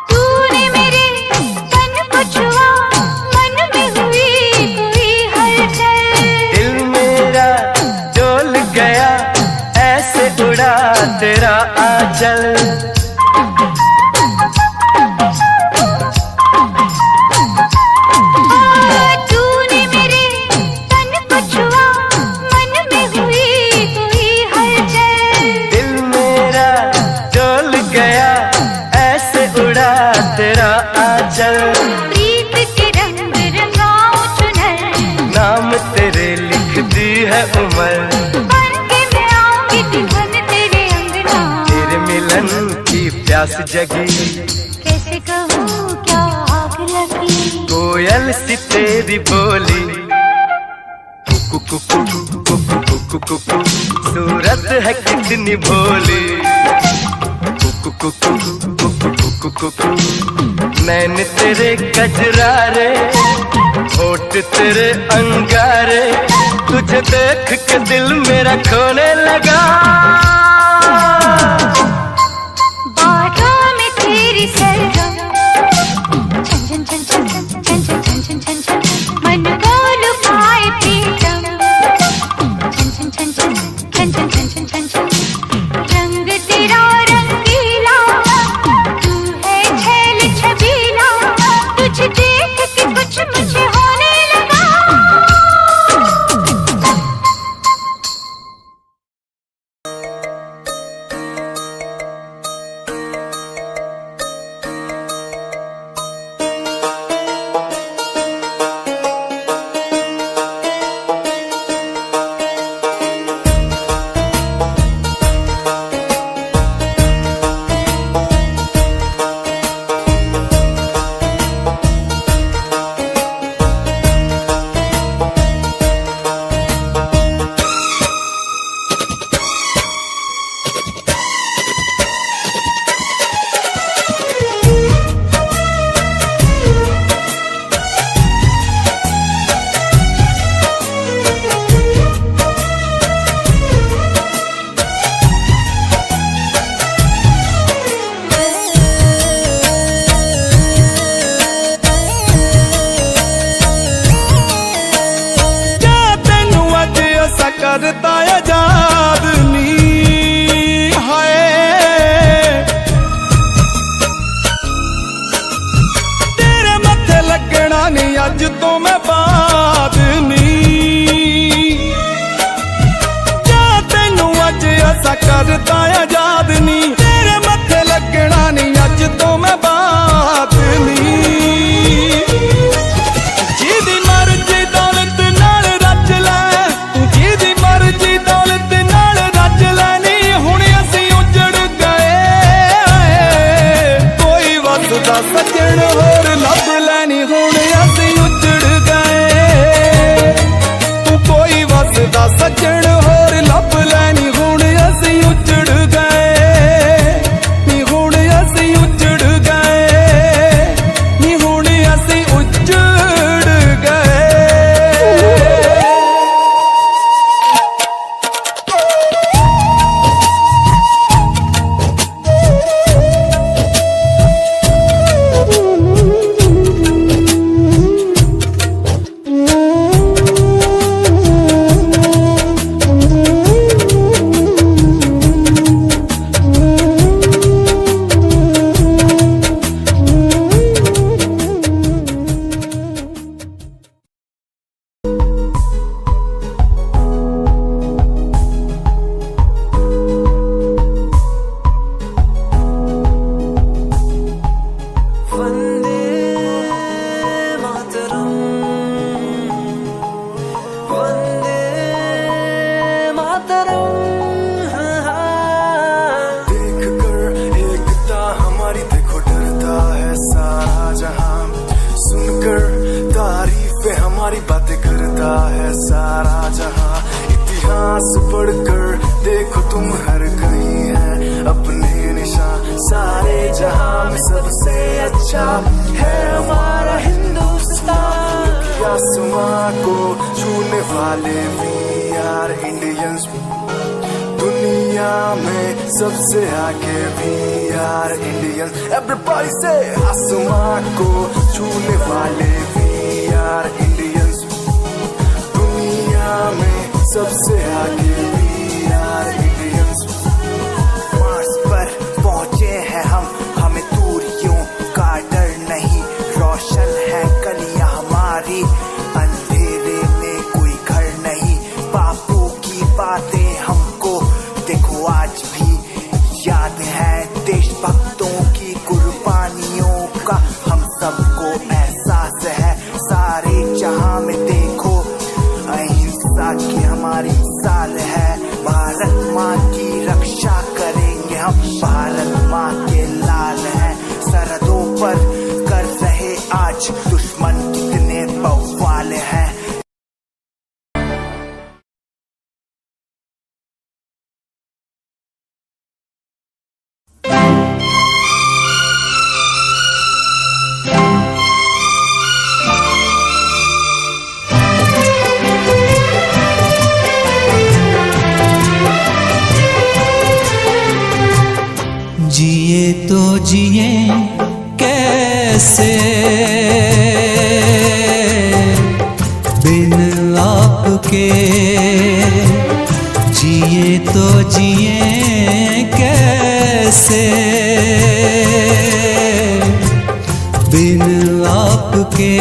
तूने मेरे तन को छुआ मन में हुई कोई हलचल। दिल मेरा डोल गया ऐसे उड़ा तेरा आंचल। तूने मेरे तन को छुआ मन में हुई कोई हलचल। दिल मेरा डोल गया ऐसे उड़ा तेरा आंचल। प्रीत के रंग रंगाऊं चुनर नाम तेरे लिख दी है उम्र। बन के मैं आऊंगी दुल्हन तेरे अंगना। तेरे मिलन की प्यास जगी कैसे कहूँ क्या आग लगी। कोयल सी तेरी बोली कुकु कुकु कुकु कुकु कुकु सूरत है कितनी भोली। कुकु कुकु कुकु कुकु कुकु नैन तेरे कजरारे होठ तेरे अंगारे तुझे देख के दिल मेरा खोने लगा। बातों में तेरी सरगम छन छन छन छन छन छन छन छन छन छन मन को लुभाए प्रीतम छन छन छन छन छन छन छन छन छन छन रंग तेरा रंगीला तू है छैल छबीला तुझे देख के कुछ मुझे होने लगा। करता आजाद नी हाय तेरे मत्थे लगना नहीं अज तो मैं बाद नी जा तेनू अज ऐसा करता आजाद नी तेरे मत्थे लगना नहीं अज तो मैं बाद नी जिदी मर्जी दौलत नाल रच लै तू जिदी मर्जी दौलत नाल रच लै नी हुण असीं उजड़ गए कोई वसदा सजण होर लभ लैनी हुण असीं उजड़ गए तू कोई वसदा सजण होर लभ लैनी हुण असीं उजड़ गए नी हुण असीं उजड़ गए नी हुण असीं उजड़ गए वंदे मातरम वंदे मातरम देख कर एकता हमारी देखो डरता है सारा जहां सुनकर तारीफें हमारी बातें करता है सारा जहां इतिहास पढ़कर देखो तुम हर कहीं है अपने निशान सारे जहां में सबसे अच्छा है हमारा हिंदुस्तान आसमां को छूने वाले वी आर इंडियंस दुनिया में सबसे आगे वी आर इंडियंस एवरीबॉडी से आसमां को छूने वाले वी आर इंडियंस दुनिया में सबसे आगे वी आर इंडियंस मार्स पर पहुंचे हैं हम हमें दूरियों का डर नहीं रोशन है गलियां हमारी अंधेरे में कोई घर नहीं बापू की बातें हमको देखो आज भी याद है देशभक्तों की कुर्बानियों का हम सबको एहसास है सारे जहां में देखो अहिंसा की हमारी साल है भारत माँ की रक्षा करेंगे हम भारत माँ के लाल हैं सरहदों पर कर रहे आज दुश्मन कितने बवाल हैं जिए तो जिए कैसे बिन आपके जिए तो जिए कैसे बिन आपके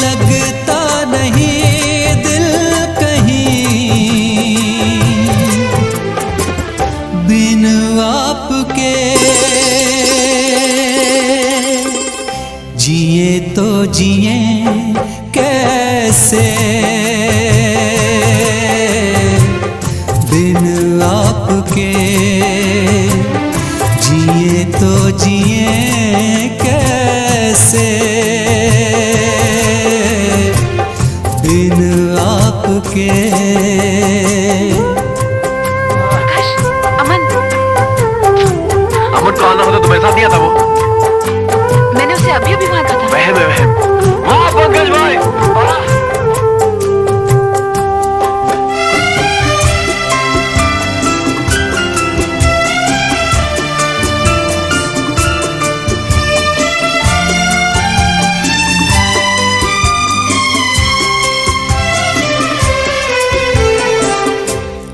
लगता नहीं दिल कहीं बिन आपके जिए तो जिए कैसे बिन आपके जिए तो जिए कैसे बिन आपके अमन अमन कौन होता तुम्हारे साथ नहीं आता वो मैंने उसे अभी अभी मारा था वहम है वहम वाह पंकज भाई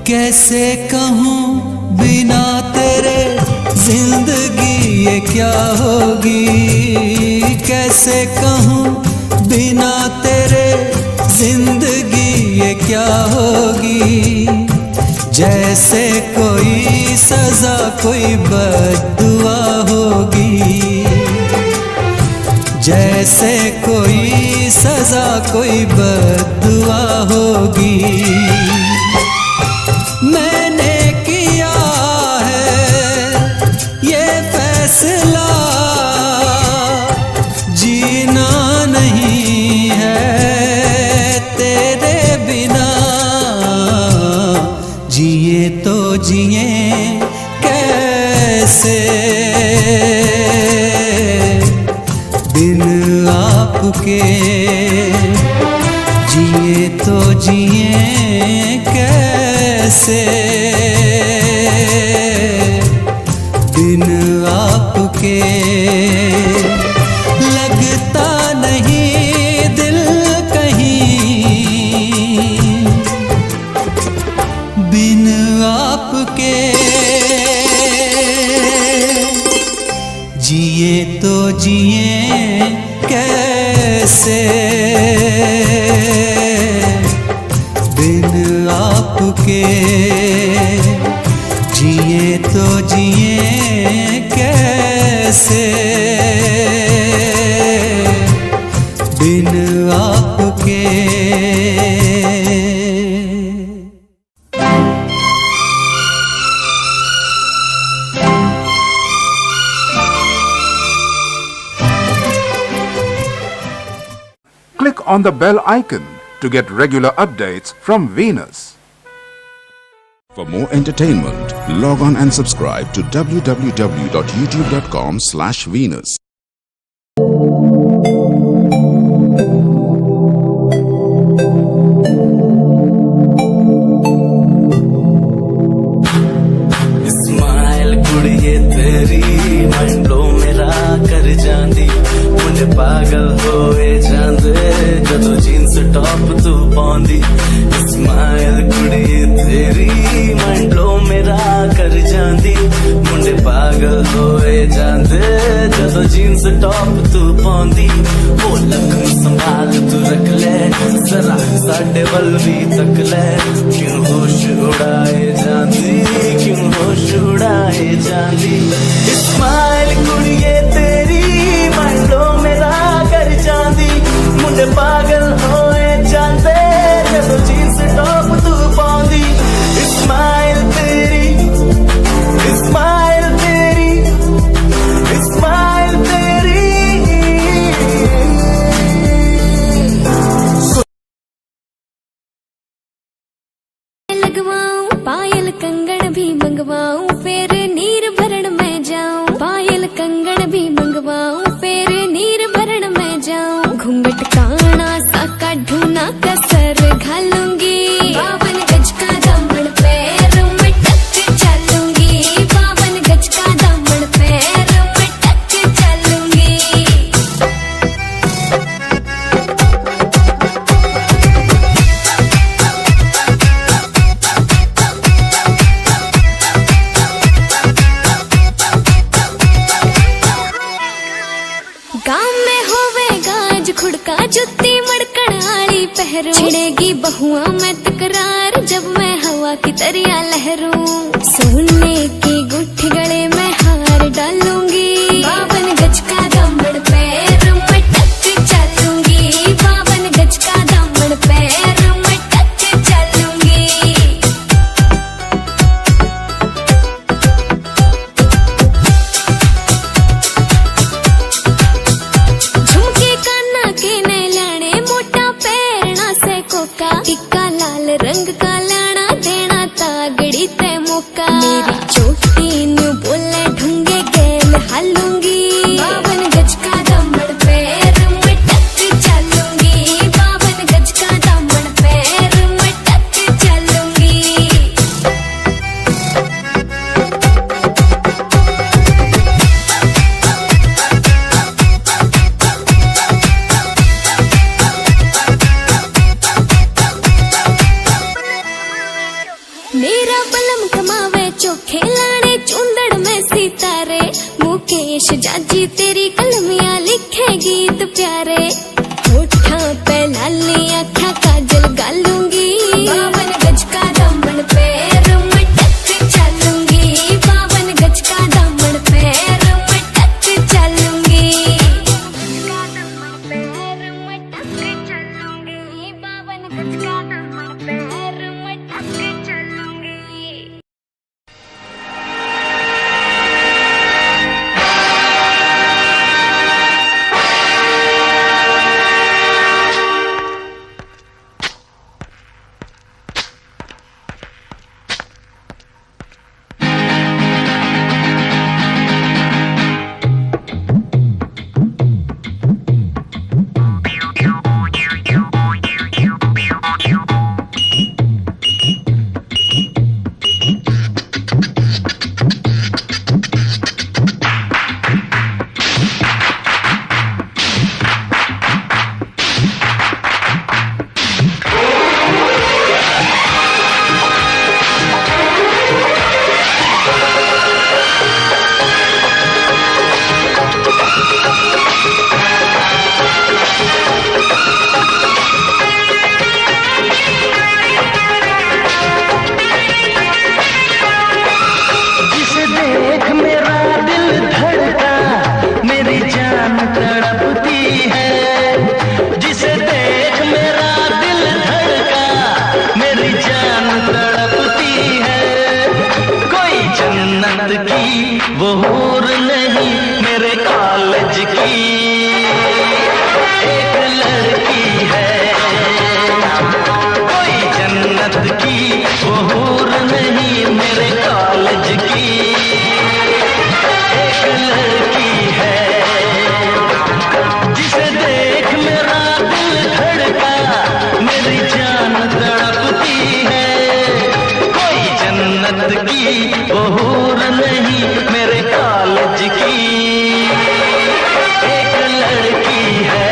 कैसे कहूँ बिना तेरे जिंदगी ये क्या होगी, कैसे कहूँ बिना तेरे जिंदगी ये क्या होगी। जैसे कोई सजा कोई बद्दुआ होगी, जैसे कोई सजा कोई बद्दुआ होगी। मैंने किया है ये फैसला, जीना नहीं है तेरे बिना। जिए तो जिए कैसे बिन आपके, जिए तो जिए कैसे बिन आपके। लगता नहीं दिल कहीं बिन आपके, जिए तो जिए कैसे बिन आपके, जिए तो जिए कैसे बिन आपके। Click on the bell icon to get regular updates from Venus. For more entertainment, log on and subscribe to www.youtube.com/Venus. Smile कुड़िए तेरी मंडो मेरा कर जांदी, मुंडे पागल होए जांदे जदों जीन्स टॉप तू पाउंदी। स्माइल कुड़िए तेरी मंडो मेरा कर जांदी, मुंडे पागल होए जांदे जदों जीन्स टॉप तू पाउंदी। वो लक संभाल तू रख ले जरा साडे वल भी तक ले, क्यों होश उड़ाए जांदी, क्यों होश उड़ाए जांदी। स्माइल कुड़िए तेरी मंडो मेरा कर जांदी, मुंडे पागल होए जांदे जदों जीन्स टॉप तू पाउंदी। स्माइल तेरी, स्माइल तेरी, स्माइल तेरी। लगवाऊं पायल कंगन भी मंगवाऊं, फिर नीर भरण में जाऊं। पायल कंगन भी मंगवाऊं, फिर नीर भरण में जाऊं। घूंघट काना सा काढूं कसर घालूंगी, 52 गज का दामन पैर में टक चलूंगी। 52 गज का दामन पैर में टक चलूंगी। गाँव में होवे गाज खुड़का जुत्ती मड़कण आली पहरू, छिड़ेगी बहुआ में तकरार जब मैं हवा की तरिया लहरूं। सोने की गुट्ठी गले में हार डालूंगी, 52 गज का दामन पैर में टक चलूंगी। 52 गज का दामन पैर में टक चलूंगी। झुमके काना के ने लाने, मोटा पैरना से कोका, टिक्का लाल रंग का लाना देना तागड़ी ते चोखे लाने चुंदड़ में सितारे, मुकेश जाजी तेरी कलमियां लिखे गीत प्यारे। होठा पे लाली आँखा काजल गालूंगी, 52 गज का दामन पैर मटक चलूंगी, 52 गज का दामन पैर मटक चलूंगी, 52 गज का दामन पैर मटक चलूंगी। वो हूर नहीं मेरे कॉलेज की एक लड़की है, कोई जन्नत की वो हूर नहीं मेरे कॉलेज की एक लड़की है, जिसे देख मेरा दिल धड़का मेरी जान तड़पती है, कोई जन्नत की वो हूर नहीं मेरे कॉलेज की एक लड़की है।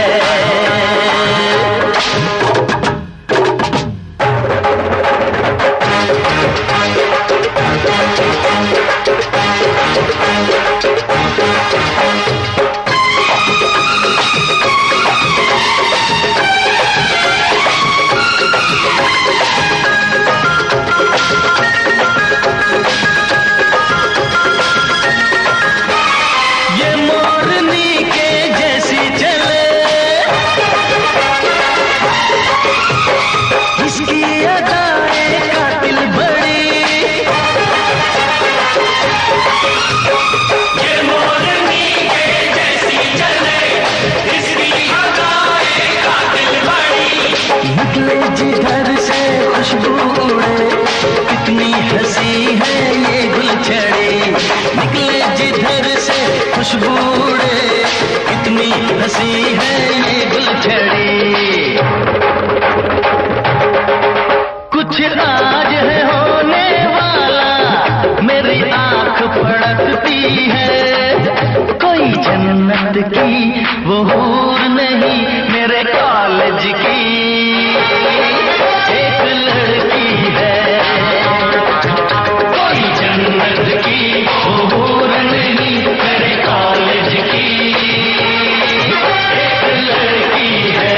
जिधर से खुशबू उड़े कितनी हंसी है ये गुलछड़े, निकले जिधर से खुशबू उड़े कितनी हंसी है ये गुलछड़े। कुछ आज है होने वाला मेरी आंख फड़कती है, कोई जन्नत की वो हूर नहीं मेरे कॉलेज की एक लड़की है, कोई जन्नत की वो हूर नहीं मेरे कॉलेज की एक लड़की है।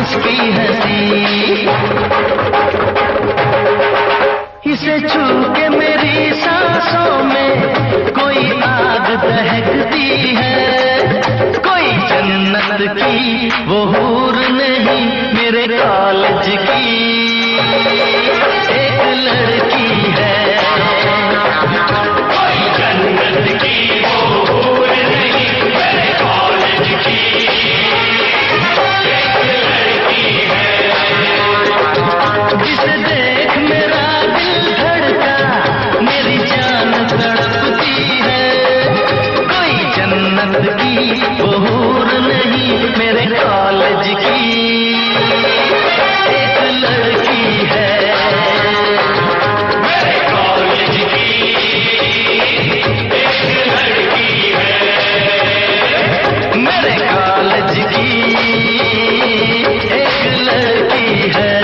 उसकी हंसी, इसे छू के मेरी सांसों में कोई आग दहकती है, कोई जन्नत की वो हूर नहीं मेरे कॉलेज की एक लड़की है, कोई जन्नत की वो हूर नहीं मेरे कॉलेज की एक लड़की है, जिसे देख मेरा दिल धड़का मेरी जान तड़पती है, कोई जन्नत की वो हूर नहीं मेरे कॉलेज की एक लड़की है, मेरे कॉलेज की एक लड़की है, मेरे कॉलेज की एक लड़की है।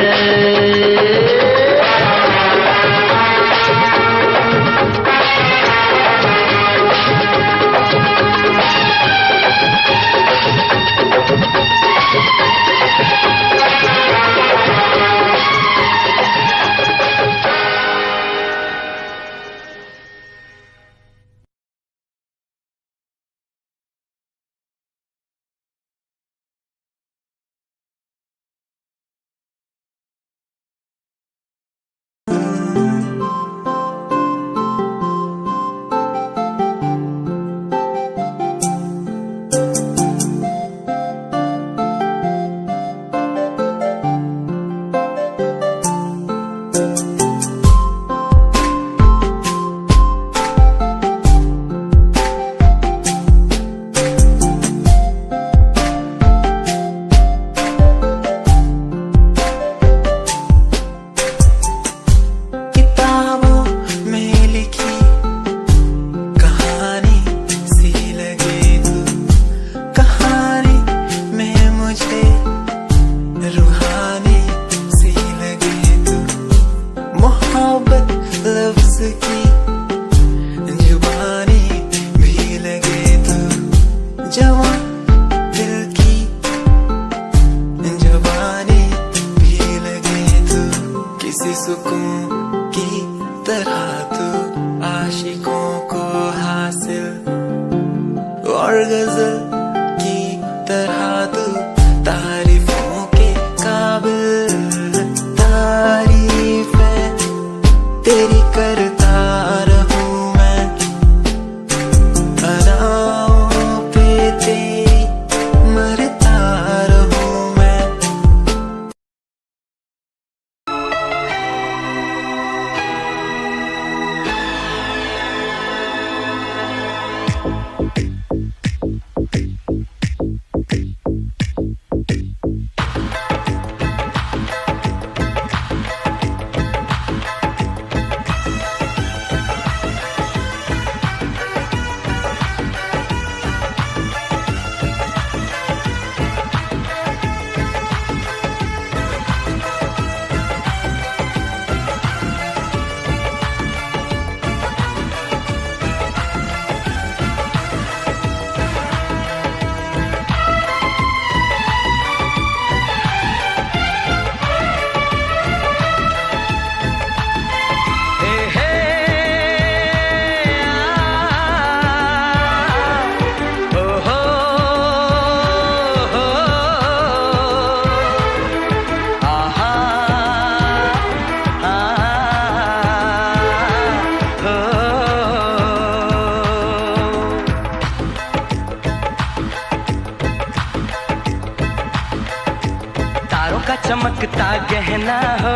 चमकता गहना हो,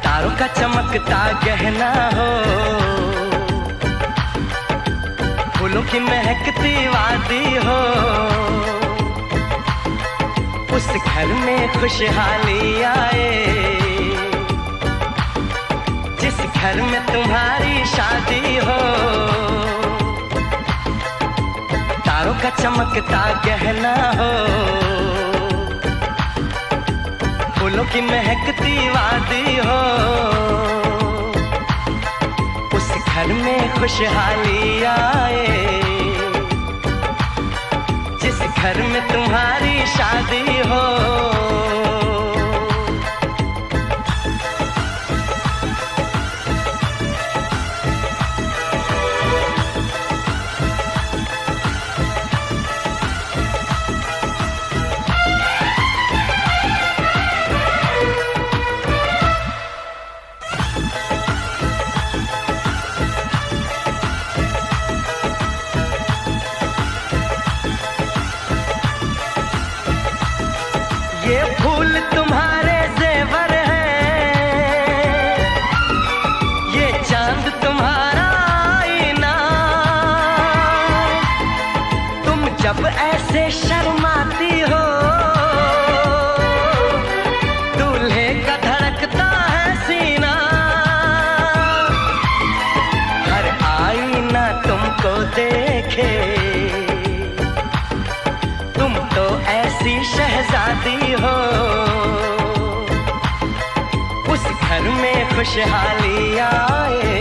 तारों का चमकता गहना हो, फूलों की महकती वादी हो, उस घर में खुशहाली आए जिस घर में तुम्हारी शादी हो। तारों का चमकता गहना हो, फूलों की महकती वादी हो, उस घर में खुशहाली आए जिस घर घर में तुम्हारी शादी हो। ये फूल तुम्हारे जेवर हैं, ये चांद तुम्हारा आईना। तुम जब ऐसे शर्माती हो, दूल्हे का धड़कता है सीना। हर आईना तुमको देखे, तुम तो ऐसी शहजादी हो। उस घर में खुशहाली आए,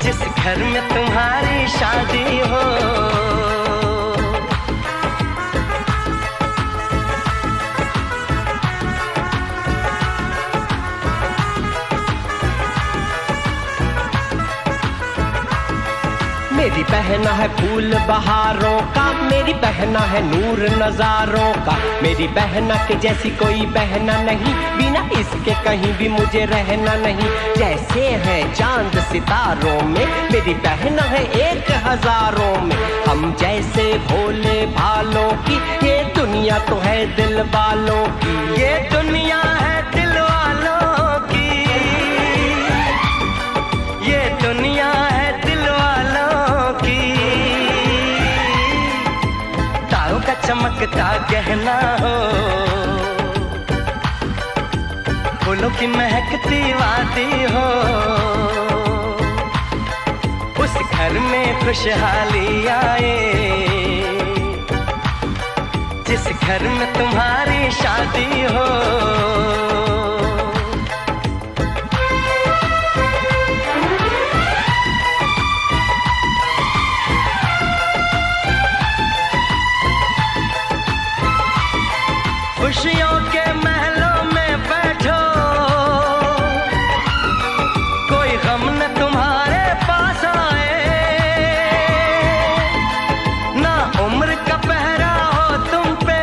जिस घर में तुम्हारी शादी हो। मेरी बहना है फूल बहारों का, मेरी बहना है नूर नजारों का। मेरी बहना के जैसी कोई बहना नहीं, बिना इसके कहीं भी मुझे रहना नहीं। जैसे है चांद सितारों में, मेरी बहना है 1000 में। हम जैसे भोले भालों की, ये दुनिया तो है दिल वालों की। ये दुनिया है दिल वालों की, ये दुनिया है दिल वालों की। तारों का चमकता गहना हो, फूलों की महकती वादी हो। उस घर में खुशहाली आए, जिस घर में तुम्हारी शादी हो। खुशियों के महलों में बैठो, कोई गम न तुम्हारे पास आए। ना उम्र का पहरा हो तुम पे,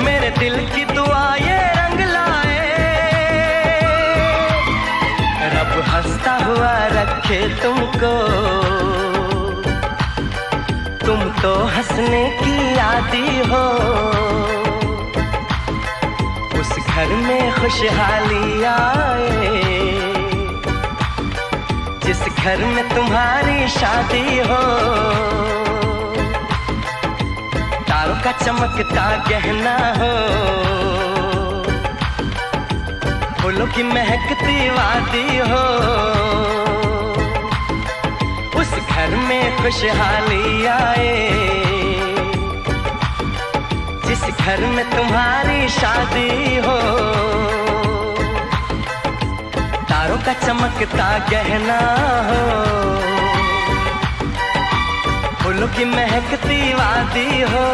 मेरे दिल की दुआ ये रंग लाए। रब हंसता हुआ रखे तुमको, तुम तो हंसने की आदी हो। उस घर में खुशहाली आए, जिस घर में तुम्हारी शादी हो। तारों का चमकता गहना हो, फूलों की महकती वादी हो। उस घर में खुशहाली आए, जिस घर में तुम्हारी शादी हो। तारों का चमकता गहना हो, फूलों की महकती वादी हो।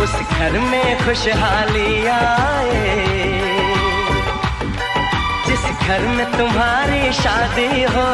उस घर में खुशहाली आए, जिस घर में तुम्हारी शादी हो।